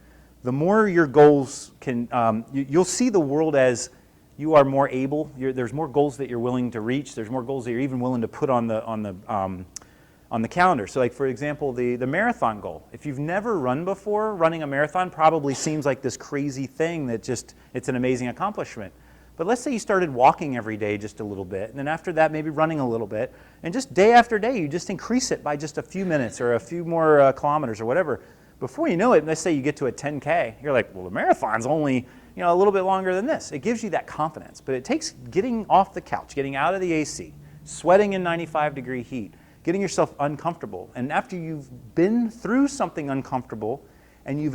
the more your goals can. You'll see the world as you are more able. There's more goals that you're willing to reach. There's more goals that you're even willing to put on the calendar. So like, for example, the marathon goal. If you've never run before, running a marathon probably seems like this crazy thing that it's an amazing accomplishment. But let's say you started walking every day just a little bit, and then after that maybe running a little bit, and just day after day you just increase it by just a few minutes or a few more kilometers or whatever. Before you know it, let's say you get to a 10K, you're like, well, the marathon's only a little bit longer than this. It gives you that confidence, but it takes getting off the couch, getting out of the AC, sweating in 95-degree heat, getting yourself uncomfortable. And after you've been through something uncomfortable and you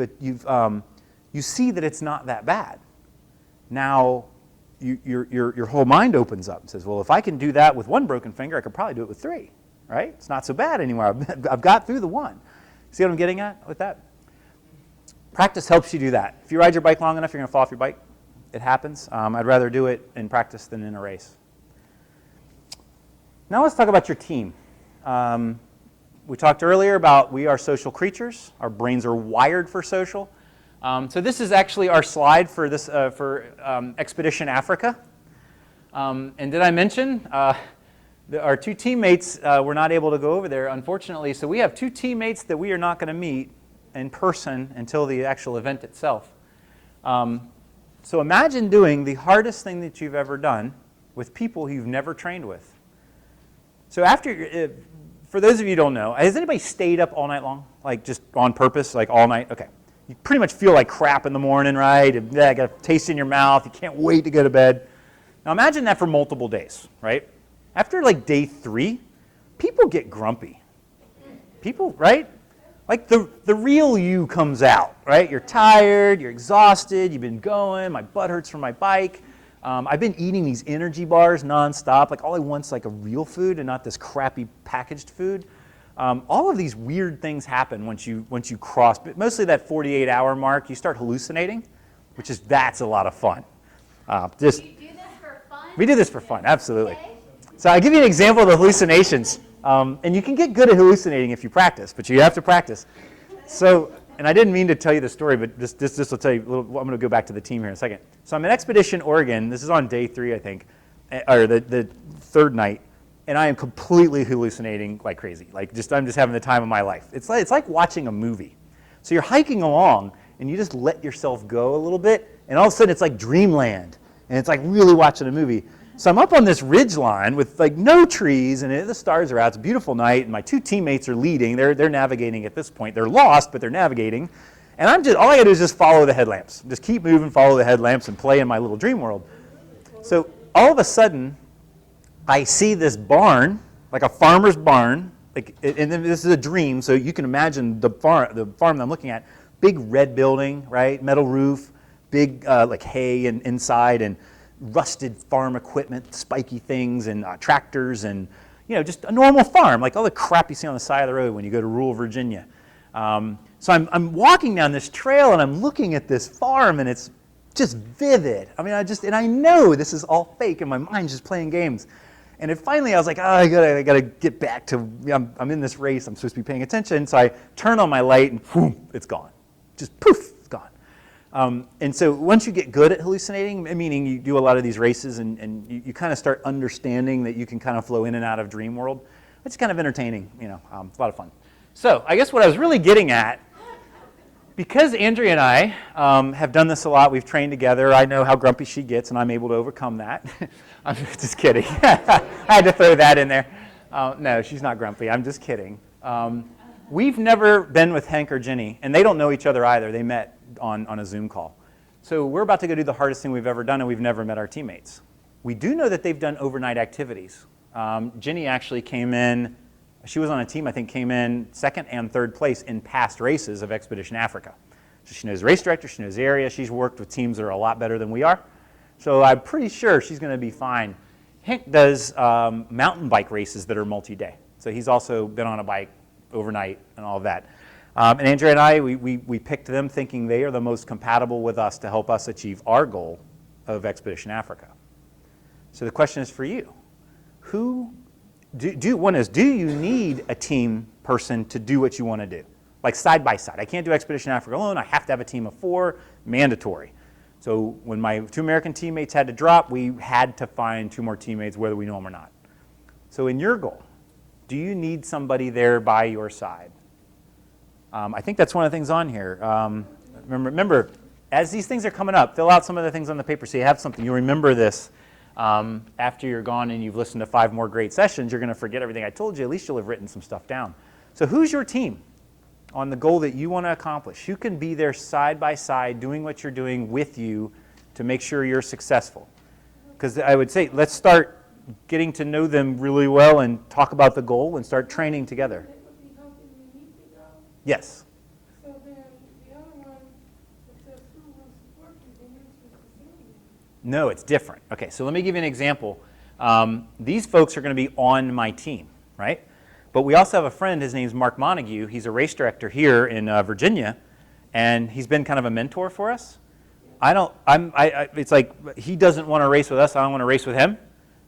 see that it's not that bad, now your whole mind opens up and says, well, if I can do that with 1 broken finger, I could probably do it with 3, right? It's not so bad anymore. I've got through the 1. See what I'm getting at with that? Practice helps you do that. If you ride your bike long enough, you're going to fall off your bike. It happens. I'd rather do it in practice than in a race. Now let's talk about your team. We talked earlier about we are social creatures. Our brains are wired for social. So this is actually our slide for this Expedition Africa. And did I mention our 2 teammates were not able to go over there, unfortunately. So we have 2 teammates that we are not going to meet in person until the actual event itself. So imagine doing the hardest thing that you've ever done with people you've never trained with. So for those of you who don't know, has anybody stayed up all night long? Like just on purpose, like all night? Okay. You pretty much feel like crap in the morning, right? Got a taste in your mouth. You can't wait to go to bed. Now imagine that for multiple days, right? After like day 3, people get grumpy. People, right? like the real you comes out, right? You're tired, you're exhausted, you've been going, my butt hurts from my bike. I've been eating these energy bars nonstop. Like all I want's like a real food and not this crappy packaged food. All of these weird things happen once you cross, but mostly that 48-hour mark, you start hallucinating, that's a lot of fun. Do you do this for fun? We do this for fun, absolutely. So I'll give you an example of the hallucinations. And you can get good at hallucinating if you practice, but you have to practice. So, and I didn't mean to tell you the story, but this will tell you, I'm going to go back to the team here in a second. So I'm at Expedition Oregon. This is on day 3, I think, or the 3rd night. And I am completely hallucinating like crazy. Like I'm just having the time of my life. It's like watching a movie. So you're hiking along, and you just let yourself go a little bit, and all of a sudden it's like dreamland, and it's like really watching a movie. So I'm up on this ridge line with like no trees, and the stars are out. It's a beautiful night, and my 2 teammates are leading. They're navigating at this point. They're lost, but they're navigating. And all I gotta do is just follow the headlamps. Just keep moving, follow the headlamps, and play in my little dream world. So all of a sudden, I see this barn, like a farmer's barn, and then this is a dream, so you can imagine the farm that I'm looking at. Big red building, right? Metal roof, big like hay and inside, and rusted farm equipment, spiky things, and tractors, and just a normal farm, like all the crap you see on the side of the road when you go to rural Virginia. So I'm walking down this trail, and I'm looking at this farm, and it's just vivid. I mean, I know this is all fake, and my mind's just playing games. And finally, I was like, oh, I gotta get back to, I'm in this race, I'm supposed to be paying attention. So I turn on my light, and boom, it's gone. Just poof, it's gone. And so once you get good at hallucinating, meaning you do a lot of these races, and you kind of start understanding that you can kind of flow in and out of dream world, it's kind of entertaining, it's a lot of fun. So I guess what I was really getting at, because Andrea and I have done this a lot, we've trained together, I know how grumpy she gets, and I'm able to overcome that. I'm just kidding. I had to throw that in there. No, she's not grumpy. I'm just kidding. We've never been with Hank or Jenny, and they don't know each other either. They met on a Zoom call. So we're about to go do the hardest thing we've ever done, and we've never met our teammates. We do know that they've done overnight activities. Jenny actually came in, she was on a team, I think, came in 2nd and 3rd place in past races of Expedition Africa. So she knows the race director, she knows the area, she's worked with teams that are a lot better than we are. So I'm pretty sure she's going to be fine. Hank does mountain bike races that are multi-day. So he's also been on a bike overnight and all of that. And Andrea and I, we picked them thinking they are the most compatible with us to help us achieve our goal of Expedition Africa. So the question is for you. One is, do you need a team person to do what you want to do? Like side by side. I can't do Expedition Africa alone. I have to have a team of 4, mandatory. So when my 2 American teammates had to drop, we had to find 2 more teammates whether we know them or not. So in your goal, do you need somebody there by your side? I think that's one of the things on here. Remember, as these things are coming up, fill out some of the things on the paper so you have something. You'll remember this after you're gone and you've listened to 5 more great sessions. You're going to forget everything I told you. At least you'll have written some stuff down. So who's your team on the goal that you want to accomplish? Who can be there side by side doing what you're doing with you to make sure you're successful? Because I would say let's start getting to know them really well and talk about the goal and start training together. That would be helping me need to go. Yes. So then the other one, it says who will support you, the answer is the same. No, it's different. Okay, so let me give you an example. These folks are going to be on my team, right? But we also have a friend, his name's Mark Montague. He's a race director here in Virginia, and he's been kind of a mentor for us. It's like he doesn't want to race with us, I don't want to race with him,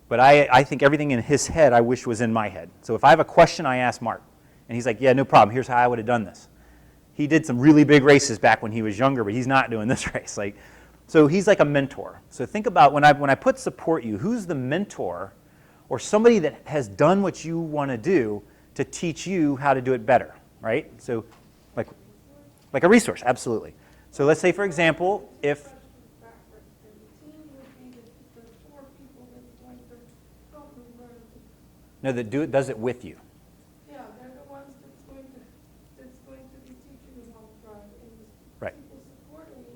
but I think everything in his head I wish was in my head. So if I have a question, I ask Mark, and he's like, yeah, no problem, here's how I would have done this. He did some really big races back when he was younger, but he's not doing this race. So he's like a mentor. So think about when I put support you, who's the mentor or somebody that has done what you want to do to teach you how to do it better, right? So like a resource, absolutely. So let's say, for example, if... Backwards, and the team would be the 4 people that's going to help me learn. No, that does it with you. Yeah, they're the ones that's going to be teaching me how to drive. And the Right. people supporting me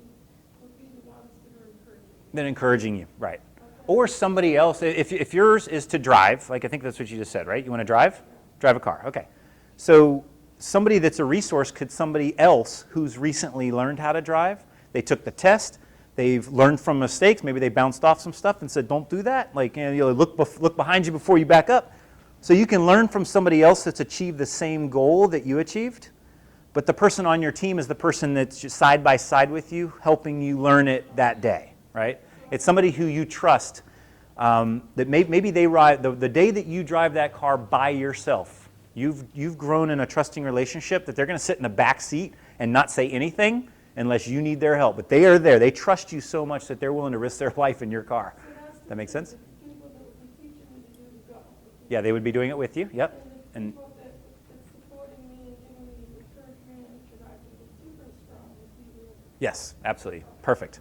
would be the ones that are encouraging me. Then encouraging you, right. Or somebody else, if yours is to drive, like I think that's what you just said, right? You want to drive? Drive a car, okay. So somebody that's a resource could somebody else who's recently learned how to drive. They took the test. They've learned from mistakes. Maybe they bounced off some stuff and said, don't do that. Like, you know, look behind you before you back up. So you can learn from somebody else that's achieved the same goal that you achieved. But the person on your team is the person that's just side by side with you, helping you learn it that day, right? It's somebody who you trust. That maybe they ride, the day that you drive that car by yourself, you've grown in a trusting relationship that they're going to sit in the back seat and not say anything unless you need their help. But they are there. They trust you so much that they're willing to risk their life in your car. That make sense? Yeah, they would be doing it with you. Yep. And yes, absolutely. Perfect.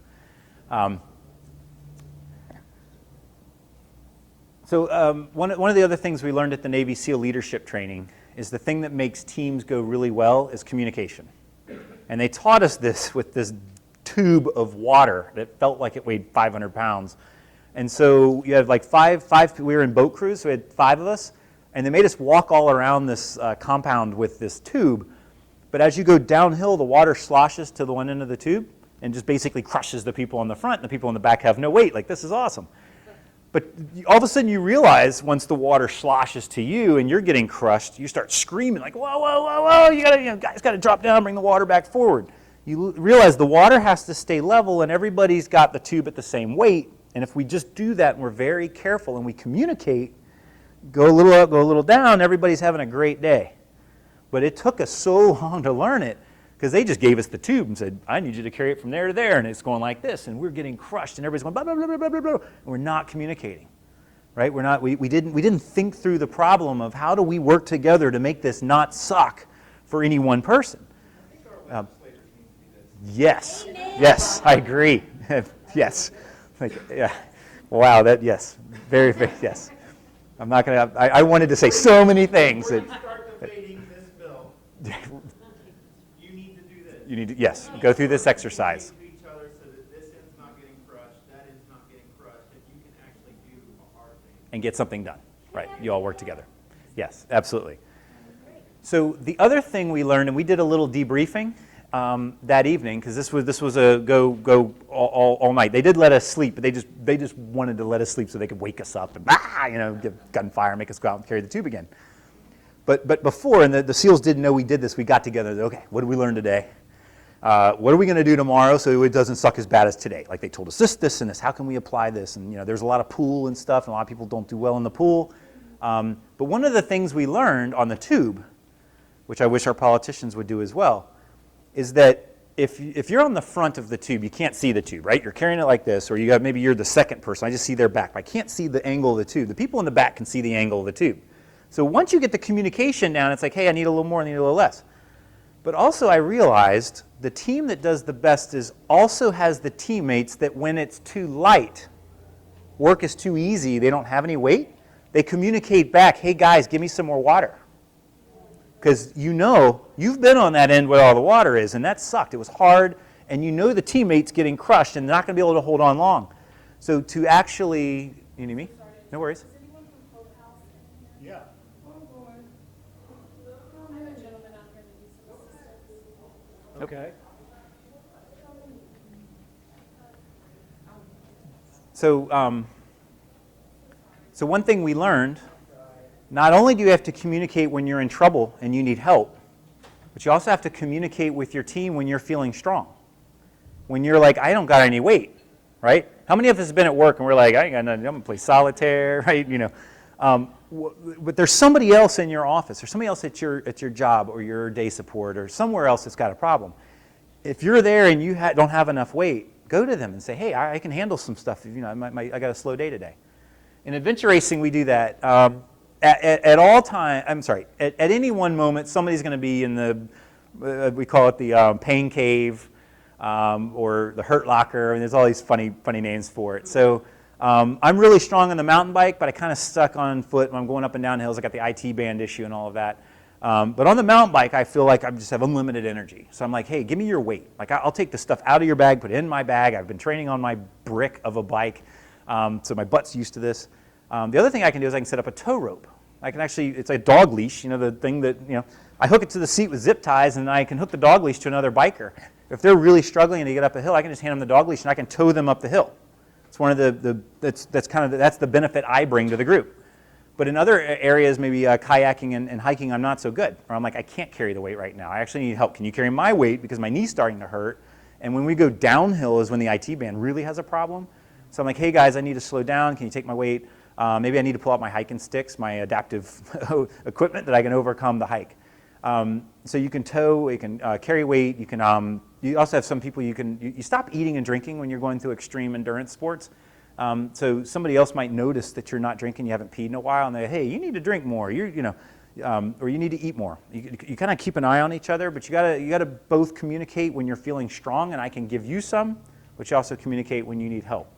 So one of the other things we learned at the Navy SEAL leadership training is the thing that makes teams go really well is communication. And they taught us this with this tube of water that felt like it weighed 500 pounds. And so you had like five, we were in boat crews, so we had 5 of us, and they made us walk all around this compound with this tube. But as you go downhill, the water sloshes to the one end of the tube and just basically crushes the people on the front, and the people in the back have no weight. Like, this is awesome. But all of a sudden you realize once the water sloshes to you and you're getting crushed, you start screaming like, whoa, whoa, whoa, whoa, guys got to drop down, bring the water back forward. You realize the water has to stay level and everybody's got the tube at the same weight. And if we just do that and we're very careful and we communicate, go a little up, go a little down, everybody's having a great day. But it took us so long to learn it because they just gave us the tube and said, I need you to carry it from there to there, and it's going like this, and we're getting crushed, and everybody's going blah, blah, blah, blah, blah, blah, blah, and we're not communicating, right? We didn't think through the problem of how do we work together to make this not suck for any one person. Yes, yes, I agree. Yes, yeah. Wow, that yes, very, very yes. I'm not gonna. I wanted to say so many things that. Start debating this bill. You need to do this. You need to, yes, go through this exercise. To each other so that this end's not getting crushed, that end's not getting crushed, and you can actually do a hard thing. And get something done, right? You all work together. Yes, absolutely. So the other thing we learned, and we did a little debriefing that evening, because this was a go all night. They did let us sleep, but they just wanted to let us sleep so they could wake us up and give gunfire, make us go out and carry the tube again. But before, and the SEALs didn't know we did this, we got together and said, okay, what did we learn today? What are we going to do tomorrow so it doesn't suck as bad as today? Like they told us this, and this. How can we apply this? And there's a lot of pool and stuff, and a lot of people don't do well in the pool. But one of the things we learned on the tube, which I wish our politicians would do as well, is that if you're on the front of the tube, you can't see the tube, right? You're carrying it like this, or maybe you're the second person. I just see their back. But I can't see the angle of the tube. The people in the back can see the angle of the tube. So once you get the communication down, it's like, hey, I need a little more, I need a little less. But also I realized the team that does the best also has the teammates that when it's too light, work is too easy, they don't have any weight, they communicate back, hey guys, give me some more water. Because you've been on that end where all the water is, and that sucked. It was hard, and the teammate's getting crushed and they're not going to be able to hold on long. So to actually, you need me? No worries. Yeah. Okay. So one thing we learned, not only do you have to communicate when you're in trouble and you need help, but you also have to communicate with your team when you're feeling strong. When you're like, I don't got any weight, right? How many of us have been at work and we're like, I ain't got nothing, I'm going to play solitaire, right? But there's somebody else in your office or somebody else at your job or your day support or somewhere else that's got a problem. If you're there and you don't have enough weight, go to them and say, hey, I can handle some stuff. I got a slow day today. In adventure racing, we do that. At all time, at any one moment, somebody's going to be in the, we call it the pain cave or the hurt locker, and there's all these funny names for it. So I'm really strong on the mountain bike, but I kind of stuck on foot when I'm going up and down hills. I got the IT band issue and all of that. But on the mountain bike, I feel like I just have unlimited energy. So I'm like, hey, give me your weight. Like I'll take the stuff out of your bag, put it in my bag. I've been training on my brick of a bike, so my butt's used to this. The other thing I can do is I can set up a tow rope. I can actually, it's a dog leash, you know, the thing that, you know, I hook it to the seat with zip ties, and I can hook the dog leash to another biker. If they're really struggling to get up a hill, I can just hand them the dog leash and I can tow them up the hill. It's one of that's the benefit I bring to the group. But in other areas, maybe kayaking and hiking, I'm not so good. Or I'm like, I can't carry the weight right now. I actually need help. Can you carry my weight because my knee's starting to hurt? And when we go downhill is when the IT band really has a problem. So I'm like, hey guys, I need to slow down. Can you take my weight? Maybe I need to pull out my hiking sticks, my adaptive equipment that I can overcome the hike. So you can tow, you can carry weight, you can. You also have some people you stop eating and drinking when you're going through extreme endurance sports. So somebody else might notice that you're not drinking, you haven't peed in a while, and they, hey, you need to drink more, or you need to eat more. You kind of keep an eye on each other, but you gotta both communicate when you're feeling strong, and I can give you some, but you also communicate when you need help.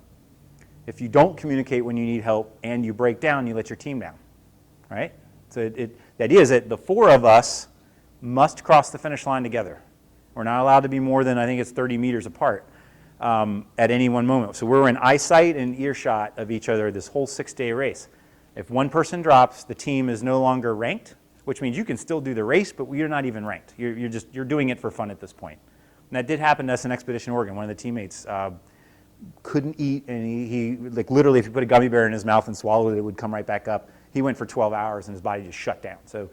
If you don't communicate when you need help and you break down, you let your team down, right? So the idea is that the four of us must cross the finish line together. We're not allowed to be more than, I think it's 30 meters apart at any one moment. So we're in eyesight and earshot of each other this whole 6-day race. If one person drops, the team is no longer ranked, which means you can still do the race, but you're not even ranked. You're doing it for fun at this point. And that did happen to us in Expedition Oregon. One of the teammates couldn't eat, and he like literally, if you put a gummy bear in his mouth and swallowed it, it would come right back up. He went for 12 hours and his body just shut down. So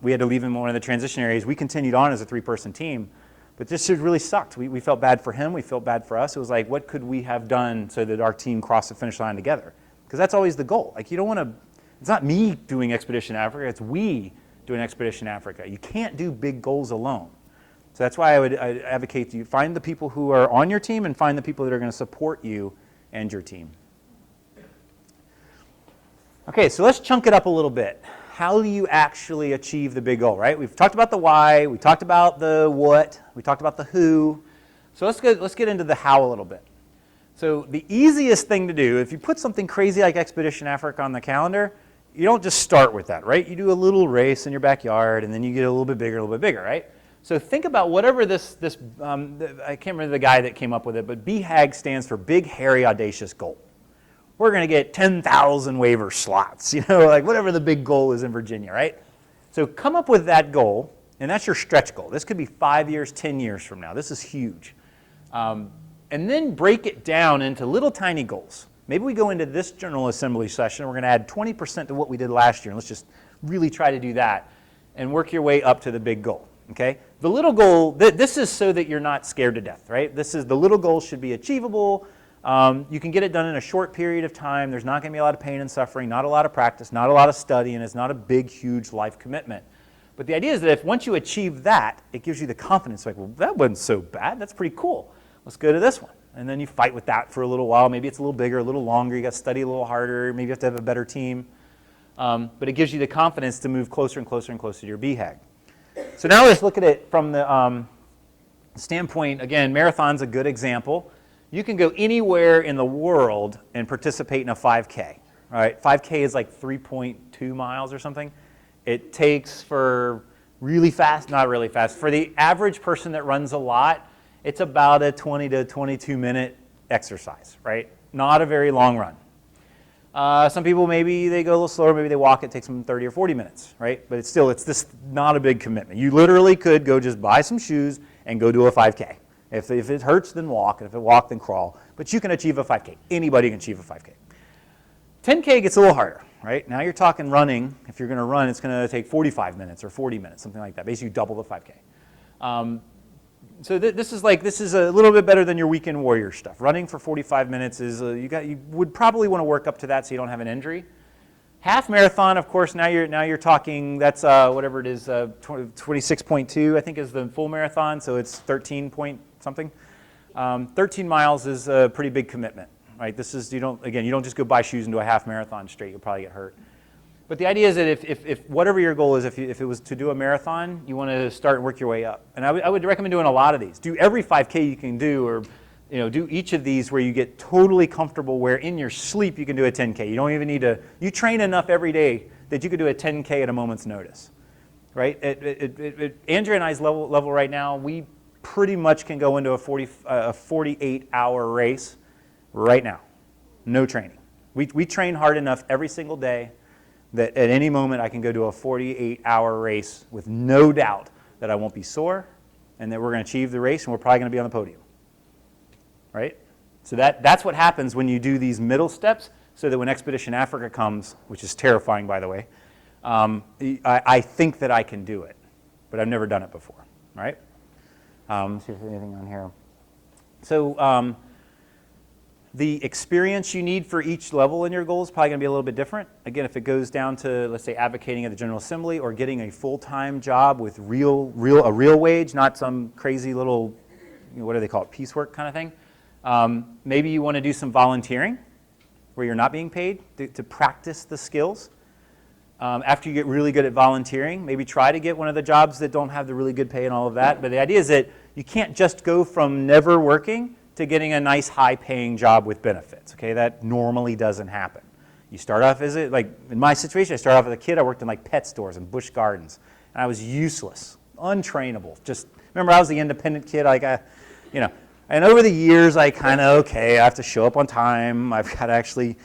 we had to leave him in one of the transition areas. We continued on as a 3-person team, but this really sucked. We felt bad for him. We felt bad for us. It was like, what could we have done so that our team crossed the finish line together? Because that's always the goal. Like, you don't want to, it's not me doing Expedition Africa, it's we doing Expedition Africa. You can't do big goals alone. So that's why I advocate you find the people who are on your team and find the people that are going to support you and your team. Okay, so let's chunk it up a little bit. How do you actually achieve the big goal, right? We've talked about the why, we talked about the what, we talked about the who. So let's get into the how a little bit. So the easiest thing to do, if you put something crazy like Expedition Africa on the calendar, you don't just start with that, right? You do a little race in your backyard, and then you get a little bit bigger, right? So think about whatever this I can't remember the guy that came up with it, but BHAG stands for Big, Hairy, Audacious Goal. We're going to get 10,000 waiver slots, like whatever the big goal is in Virginia, right? So come up with that goal, and that's your stretch goal. This could be 5 years, 10 years from now. This is huge. And then break it down into little tiny goals. Maybe we go into this General Assembly session, and we're going to add 20% to what we did last year, and let's just really try to do that and work your way up to the big goal, okay? The little goal, this is so that you're not scared to death, right? The little goal should be achievable. You can get it done in a short period of time. There's not going to be a lot of pain and suffering, not a lot of practice, not a lot of study, and it's not a big, huge life commitment. But the idea is that if once you achieve that, it gives you the confidence, like, well, that wasn't so bad. That's pretty cool. Let's go to this one. And then you fight with that for a little while. Maybe it's a little bigger, a little longer. You got to study a little harder. Maybe you have to have a better team. But it gives you the confidence to move closer and closer and closer to your BHAG. So now let's look at it from the standpoint, again, marathon's a good example. You can go anywhere in the world and participate in a 5K. Right? 5K is like 3.2 miles or something. It takes for really fast, not really fast, for the average person that runs a lot, it's about a 20 to 22 minute exercise, right? Not a very long run. Some people, maybe they go a little slower, maybe they walk, it takes them 30 or 40 minutes, right? But it's this not a big commitment. You literally could go just buy some shoes and go do a 5K. If it hurts, then walk, and if it walk, then crawl. But you can achieve a 5K. Anybody can achieve a 5K. 10K gets a little harder, right? Now you're talking running. If you're going to run, it's going to take 45 minutes or 40 minutes, something like that. Basically, double the 5K. So this is a little bit better than your weekend warrior stuff. Running for 45 minutes is you would probably want to work up to that so you don't have an injury. Half marathon, of course. Now you're talking. That's whatever it is, 26.2. I think is the full marathon. So it's 13 point something. 13 miles is a pretty big commitment, right? This is you don't just go buy shoes and do a half marathon straight. You'll probably get hurt. But the idea is that if whatever your goal is, if it was to do a marathon, you want to start and work your way up. And I would recommend doing a lot of these. Do every 5K you can do, or do each of these where you get totally comfortable, where in your sleep you can do a 10K. You don't even need to. You train enough every day that you could do a 10K at a moment's notice, right? Andrea and I's level right now, we pretty much can go into a 48-hour race right now. No training. We train hard enough every single day. that at any moment I can go to a 48-hour race with no doubt that I won't be sore and that we're going to achieve the race and we're probably going to be on the podium, right? So that's what happens when you do these middle steps, so that when Expedition Africa comes, which is terrifying, by the way, I think that I can do it, but I've never done it before, right? Let's see if there's anything on here. So the experience you need for each level in your goal is probably going to be a little bit different. Again, if it goes down to, let's say, advocating at the General Assembly or getting a full-time job with a real wage, not some crazy little, what do they call it, piecework kind of thing. Maybe you want to do some volunteering where you're not being paid to practice the skills. After you get really good at volunteering, maybe try to get one of the jobs that don't have the really good pay and all of that. But the idea is that you can't just go from never working to getting a nice high-paying job with benefits. Okay, that normally doesn't happen. You start off as like in my situation, I started off as a kid. I worked in like pet stores and bush gardens, and I was useless, untrainable. Just remember, I was the independent kid. Like and over the years, I kind of I have to show up on time. I've got to actually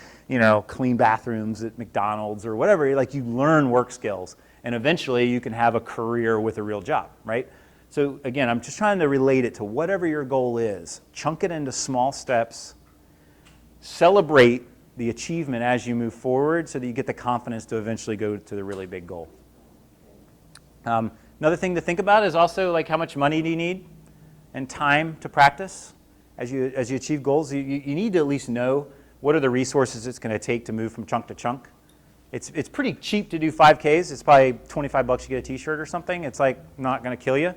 clean bathrooms at McDonald's or whatever. Like you learn work skills, and eventually you can have a career with a real job, right? So again, I'm just trying to relate it to whatever your goal is. Chunk it into small steps. Celebrate the achievement as you move forward so that you get the confidence to eventually go to the really big goal. Another thing to think about is also like how much money do you need and time to practice as you achieve goals. You need to at least know what are the resources it's going to take to move from chunk to chunk. It's pretty cheap to do 5Ks. It's probably $25 to get a t-shirt or something. It's like not going to kill you.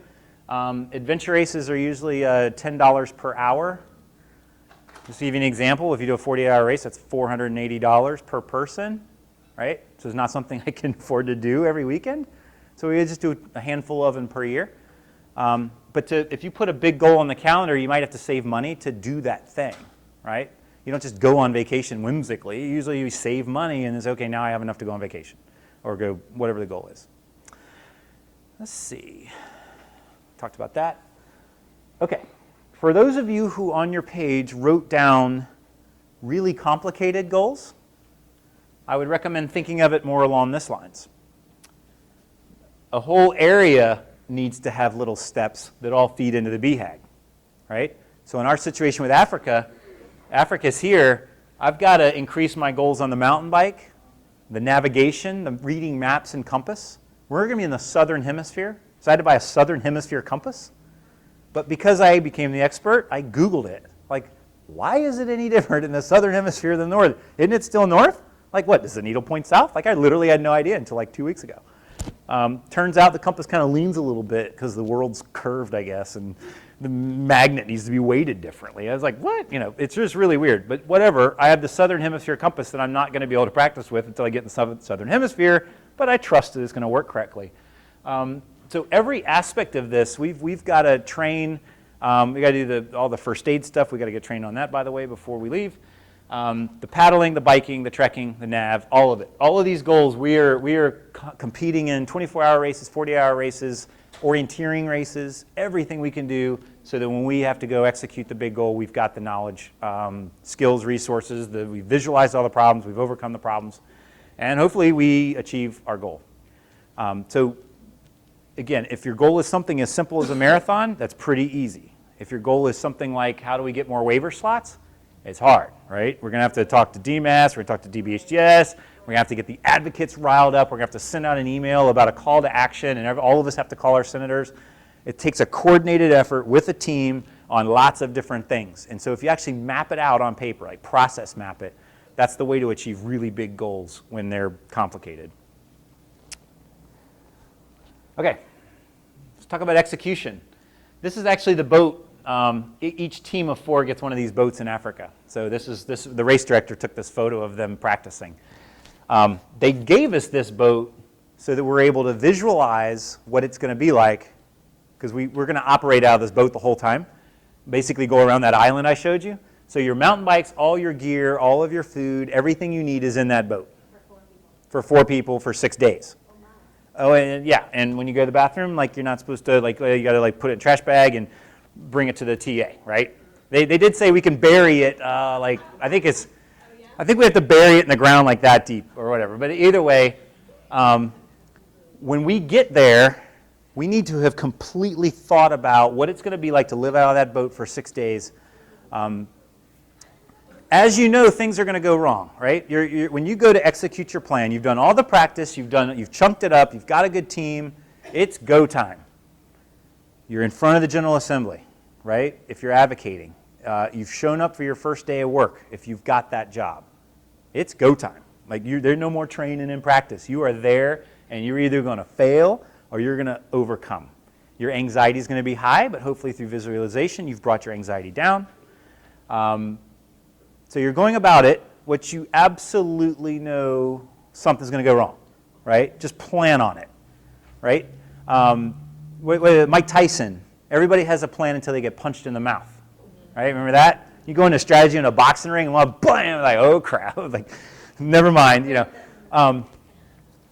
Adventure races are usually $10 per hour. Just to give you an example, if you do a 48-hour race, that's $480 per person, right? So it's not something I can afford to do every weekend. So we just do a handful of them per year. But if you put a big goal on the calendar, you might have to save money to do that thing, right? You don't just go on vacation whimsically. Usually you save money and it's okay, now I have enough to go on vacation or go whatever the goal is. Let's see. Talked about that. Okay. For those of you who on your page wrote down really complicated goals, I would recommend thinking of it more along this lines. A whole area needs to have little steps that all feed into the BHAG, right? So in our situation with Africa's here. I've got to increase my goals on the mountain bike, the navigation, the reading maps and compass. We're going to be in the southern hemisphere, so I had to buy a southern hemisphere compass. But because I became the expert, I Googled it. Like, why is it any different in the southern hemisphere than the north? Isn't it still north? Like, what, does the needle point south? Like, I literally had no idea until like 2 weeks ago. Turns out the compass kind of leans a little bit because the world's curved, I guess, and the magnet needs to be weighted differently. I was like, what? It's just really weird. But whatever, I have the southern hemisphere compass that I'm not going to be able to practice with until I get in the southern hemisphere, but I trust that it's going to work correctly. So every aspect of this, we've got to train. We got to do all the first aid stuff. We got to get trained on that, by the way, before we leave. The paddling, the biking, the trekking, the nav, all of it. All of these goals, we are competing in 24-hour races, 40-hour races, orienteering races, everything we can do so that when we have to go execute the big goal, we've got the knowledge, skills, resources, we've visualized all the problems, we've overcome the problems, and hopefully we achieve our goal. So again, if your goal is something as simple as a marathon, that's pretty easy. If your goal is something like how do we get more waiver slots, it's hard, right? We're going to have to talk to DMAS, we're going to talk to DBHGS, we're going to have to get the advocates riled up, we're going to have to send out an email about a call to action, and all of us have to call our senators. It takes a coordinated effort with a team on lots of different things. And so if you actually map it out on paper, like process map it, that's the way to achieve really big goals when they're complicated. Okay, let's talk about execution. This is actually the boat. Each team of 4 gets one of these boats in Africa. So the race director took this photo of them practicing. They gave us this boat so that we're able to visualize what it's going to be like, because we're going to operate out of this boat the whole time, basically go around that island I showed you. So your mountain bikes, all your gear, all of your food, everything you need is in that boat. For 4 people for 6 days. Oh, and yeah, and when you go to the bathroom, like you're not supposed to, like you got to like put it in a trash bag and bring it to the TA, right? They did say we can bury it, like I think it's, I think we have to bury it in the ground like that deep or whatever. But either way, when we get there, we need to have completely thought about what it's going to be like to live out of that boat for 6 days. As you know, things are going to go wrong, right? When you go to execute your plan, you've done all the practice, you've chunked it up, you've got a good team, it's go time. You're in front of the General Assembly, right? If you're advocating. You've shown up for your first day of work if you've got that job. It's go time. Like there's no more training and practice. You are there and you're either going to fail or you're going to overcome. Your anxiety is going to be high, but hopefully through visualization you've brought your anxiety down. So you're going about it, what you absolutely know something's going to go wrong, right? Just plan on it, right? Mike Tyson, everybody has a plan until they get punched in the mouth, right? Remember that? You go into strategy in a boxing ring and bam, like, oh crap, like, never mind, you know.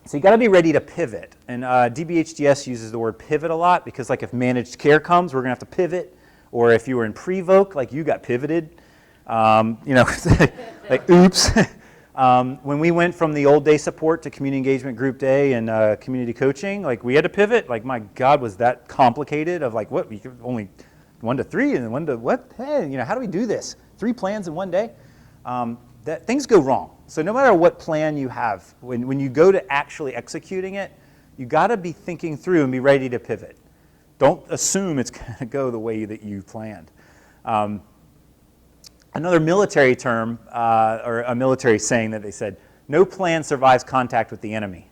So you got to be ready to pivot. And DBHDS uses the word pivot a lot because like if managed care comes, we're going to have to pivot. Or if you were in pre-voc, like you got pivoted. You know, like oops. When we went from the old day support to community engagement group day and community coaching, like we had to pivot. Like my God, was that complicated? Of like what? We could only 1 to 3 and 1 to what? Hey, you know, how do we do this? 3 plans in one day? That things go wrong. So no matter what plan you have, when you go to actually executing it, you got to be thinking through and be ready to pivot. Don't assume it's going to go the way that you planned. Another military term, or a military saying that they said, no plan survives contact with the enemy.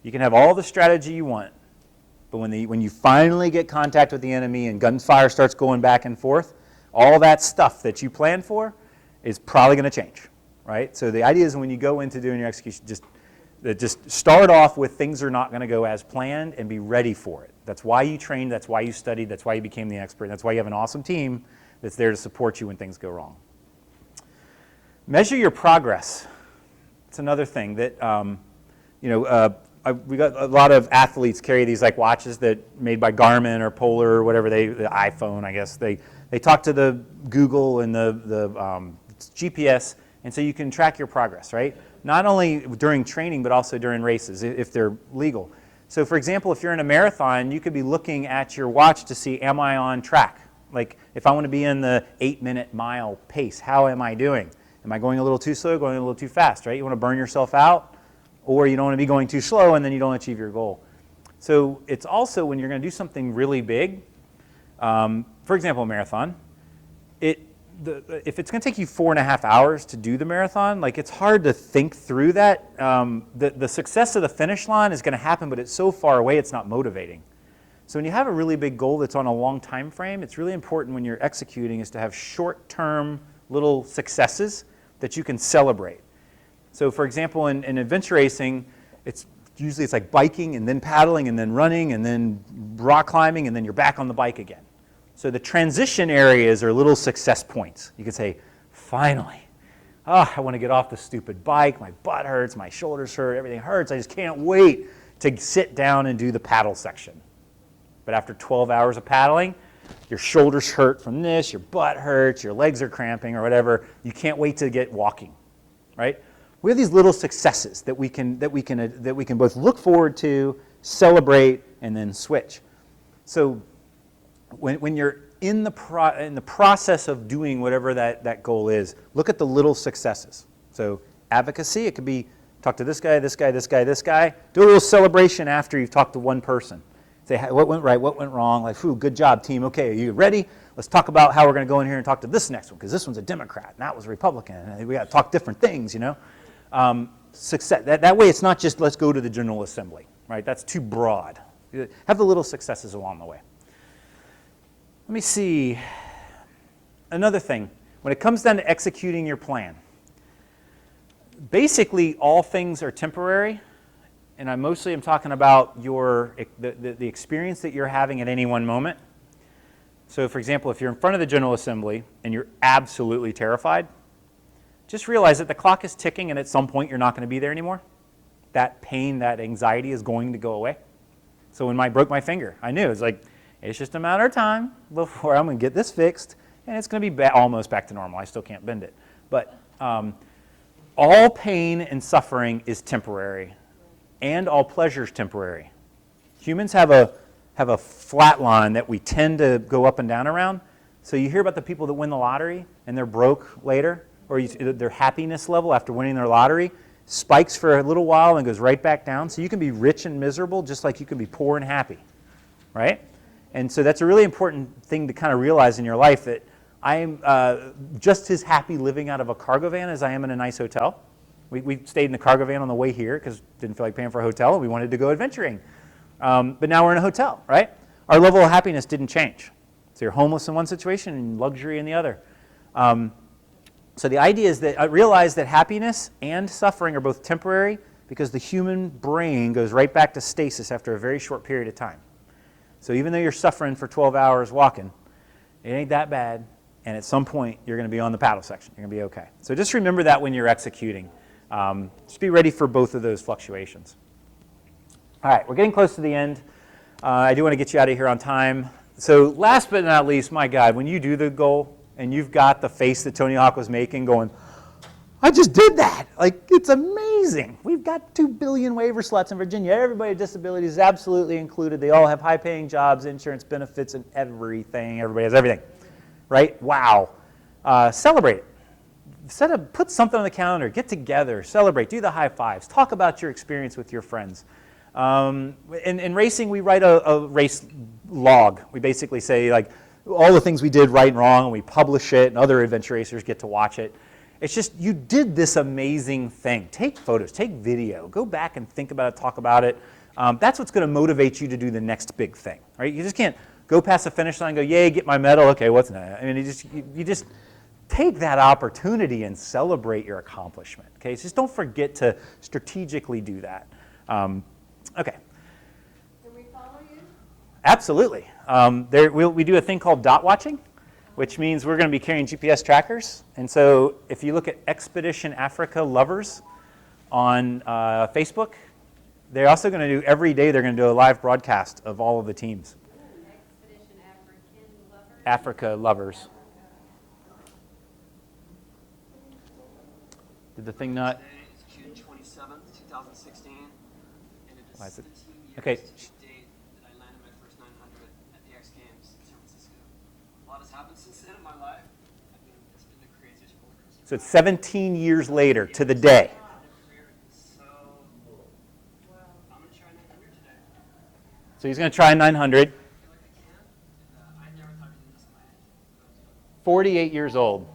You can have all the strategy you want, but when you finally get contact with the enemy and gunfire starts going back and forth, all that stuff that you planned for is probably going to change, right? So the idea is when you go into doing your execution, just start off with things are not going to go as planned and be ready for it. That's why you trained, that's why you studied, that's why you became the expert, that's why you have an awesome team that's there to support you when things go wrong. Measure your progress. It's another thing that, we got a lot of athletes carry these like watches that made by Garmin or Polar or whatever, the iPhone, I guess. They talk to the Google and the GPS, and so you can track your progress, right? Not only during training, but also during races, if they're legal. So for example, if you're in a marathon, you could be looking at your watch to see, am I on track? Like if I want to be in the 8-minute mile pace, how am I doing? Am I going a little too slow, going a little too fast, right? You want to burn yourself out, or you don't want to be going too slow and then you don't achieve your goal. So it's also when you're going to do something really big, for example, a marathon, if it's going to take you 4.5 hours to do the marathon, like it's hard to think through that. The success of the finish line is going to happen, but it's so far away it's not motivating. So when you have a really big goal that's on a long time frame, it's really important when you're executing is to have short-term little successes that you can celebrate. So for example, in adventure racing, it's like biking and then paddling and then running and then rock climbing and then you're back on the bike again. So the transition areas are little success points. You could say, finally, I want to get off the stupid bike, my butt hurts, my shoulders hurt, everything hurts, I just can't wait to sit down and do the paddle section. But after 12 hours of paddling, your shoulders hurt from this, your butt hurts, your legs are cramping or whatever. You can't wait to get walking, right? We have these little successes that we can both look forward to, celebrate, and then switch. So when you're in the process of doing whatever that goal is, look at the little successes. So advocacy, it could be talk to this guy, this guy, this guy, this guy. Do a little celebration after you've talked to one person. Say, what went right, what went wrong, like, good job, team, okay, are you ready? Let's talk about how we're going to go in here and talk to this next one, because this one's a Democrat, and that was a Republican, and we got to talk different things, you know? Success, that way it's not just let's go to the General Assembly, right? That's too broad. Have the little successes along the way. Let me see. Another thing, when it comes down to executing your plan, basically all things are temporary. And I mostly am talking about the experience that you're having at any one moment. So for example, if you're in front of the General Assembly and you're absolutely terrified, just realize that the clock is ticking and at some point you're not going to be there anymore. That pain, that anxiety is going to go away. So when I broke my finger, I knew it's just a matter of time before I'm going to get this fixed and it's going to be almost back to normal. I still can't bend it. But all pain and suffering is temporary, and all pleasure is temporary. Humans have a flat line that we tend to go up and down around. So you hear about the people that win the lottery and they're broke later, or their happiness level after winning their lottery spikes for a little while and goes right back down. So you can be rich and miserable just like you can be poor and happy, right? And so that's a really important thing to kind of realize in your life, that I am just as happy living out of a cargo van as I am in a nice hotel. We stayed in the cargo van on the way here because didn't feel like paying for a hotel and we wanted to go adventuring. But now we're in a hotel, right? Our level of happiness didn't change. So you're homeless in one situation and luxury in the other. So the idea is that I realize that happiness and suffering are both temporary because the human brain goes right back to stasis after a very short period of time. So even though you're suffering for 12 hours walking, it ain't that bad. And at some point, you're going to be on the paddle section. You're going to be okay. So just remember that when you're executing. Just be ready for both of those fluctuations. All right, we're getting close to the end. I do want to get you out of here on time. So last but not least, my God, when you do the goal and you've got the face that Tony Hawk was making going, I just did that. Like, it's amazing. We've got 2 billion waiver slots in Virginia. Everybody with disabilities is absolutely included. They all have high-paying jobs, insurance benefits, and everything. Everybody has everything, right? Wow. Celebrate it. Put something on the calendar. Get together. Celebrate. Do the high fives. Talk about your experience with your friends. In racing, we write a race log. We basically say, like, all the things we did right and wrong, and we publish it, and other adventure racers get to watch it. It's just, you did this amazing thing. Take photos, take video, go back and think about it, talk about it. That's what's going to motivate you to do the next big thing, right? You just can't go past the finish line and go, yay, get my medal. Okay, what's next? I mean, you just take that opportunity and celebrate your accomplishment. Okay, so just don't forget to strategically do that. Okay. Can we follow you? Absolutely. We do a thing called dot watching, which means we're going to be carrying GPS trackers. And so if you look at Expedition Africa Lovers on Facebook, they're also going to do, every day they're going to do a live broadcast of all of the teams. Expedition African Lovers? Africa Lovers. Did the thing not? Today is June 27th, 2016, and it is Why is it? 17 years Okay. to the date that I landed my first 900 at the X Games in San Francisco. A lot has happened since then in my life. It's been the craziest roller coaster. So it's 17 years later to the day. So, I'm going to try 900 today. So he's going to try 900. I feel like I can, and I never thought I'd do this at my age. 48 years old.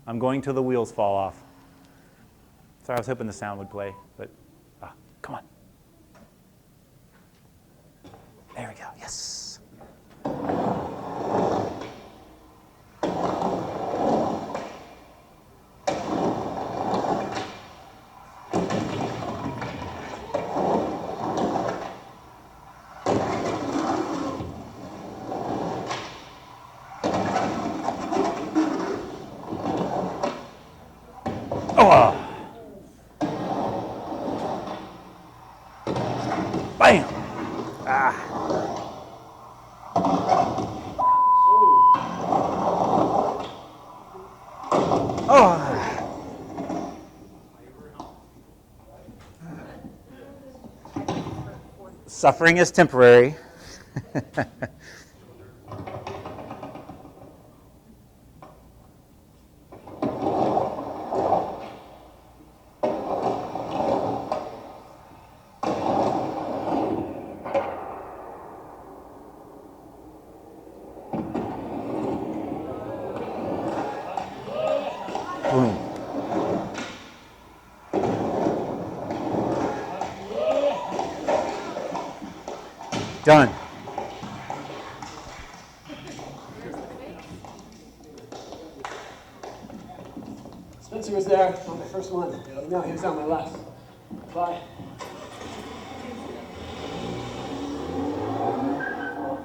I'm going till the wheels fall off. Sorry, I was hoping the sound would play, but come on. There we go, yes. Bam! Suffering is temporary. Boom. Done. Spencer was there on my first one. No, he was on my last. Bye.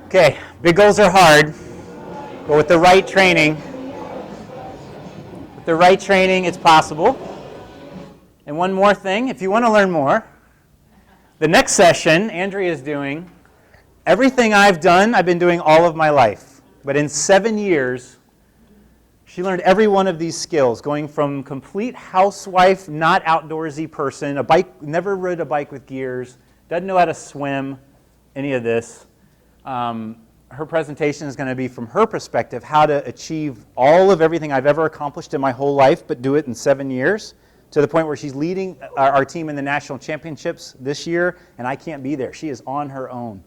Okay, big goals are hard, but with the right training, it's possible. And one more thing, if you want to learn more, the next session, Andrea is doing everything I've done, I've been doing all of my life. But in 7 years, She learned every one of these skills, going from complete housewife, not outdoorsy person, never rode a bike with gears, doesn't know how to swim, any of this. Her presentation is going to be from her perspective, how to achieve all of everything I've ever accomplished in my whole life, but do it in 7 years, to the point where she's leading our team in the national championships this year, and I can't be there. She is on her own.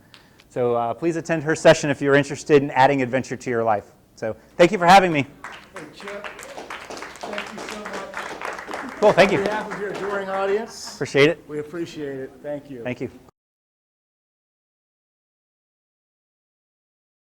So please attend her session if you're interested in adding adventure to your life. So thank you for having me. Hey, Chip, thank you so much. Cool, thank you. On behalf of your adoring audience, Appreciate it. we appreciate it. Thank you. Thank you.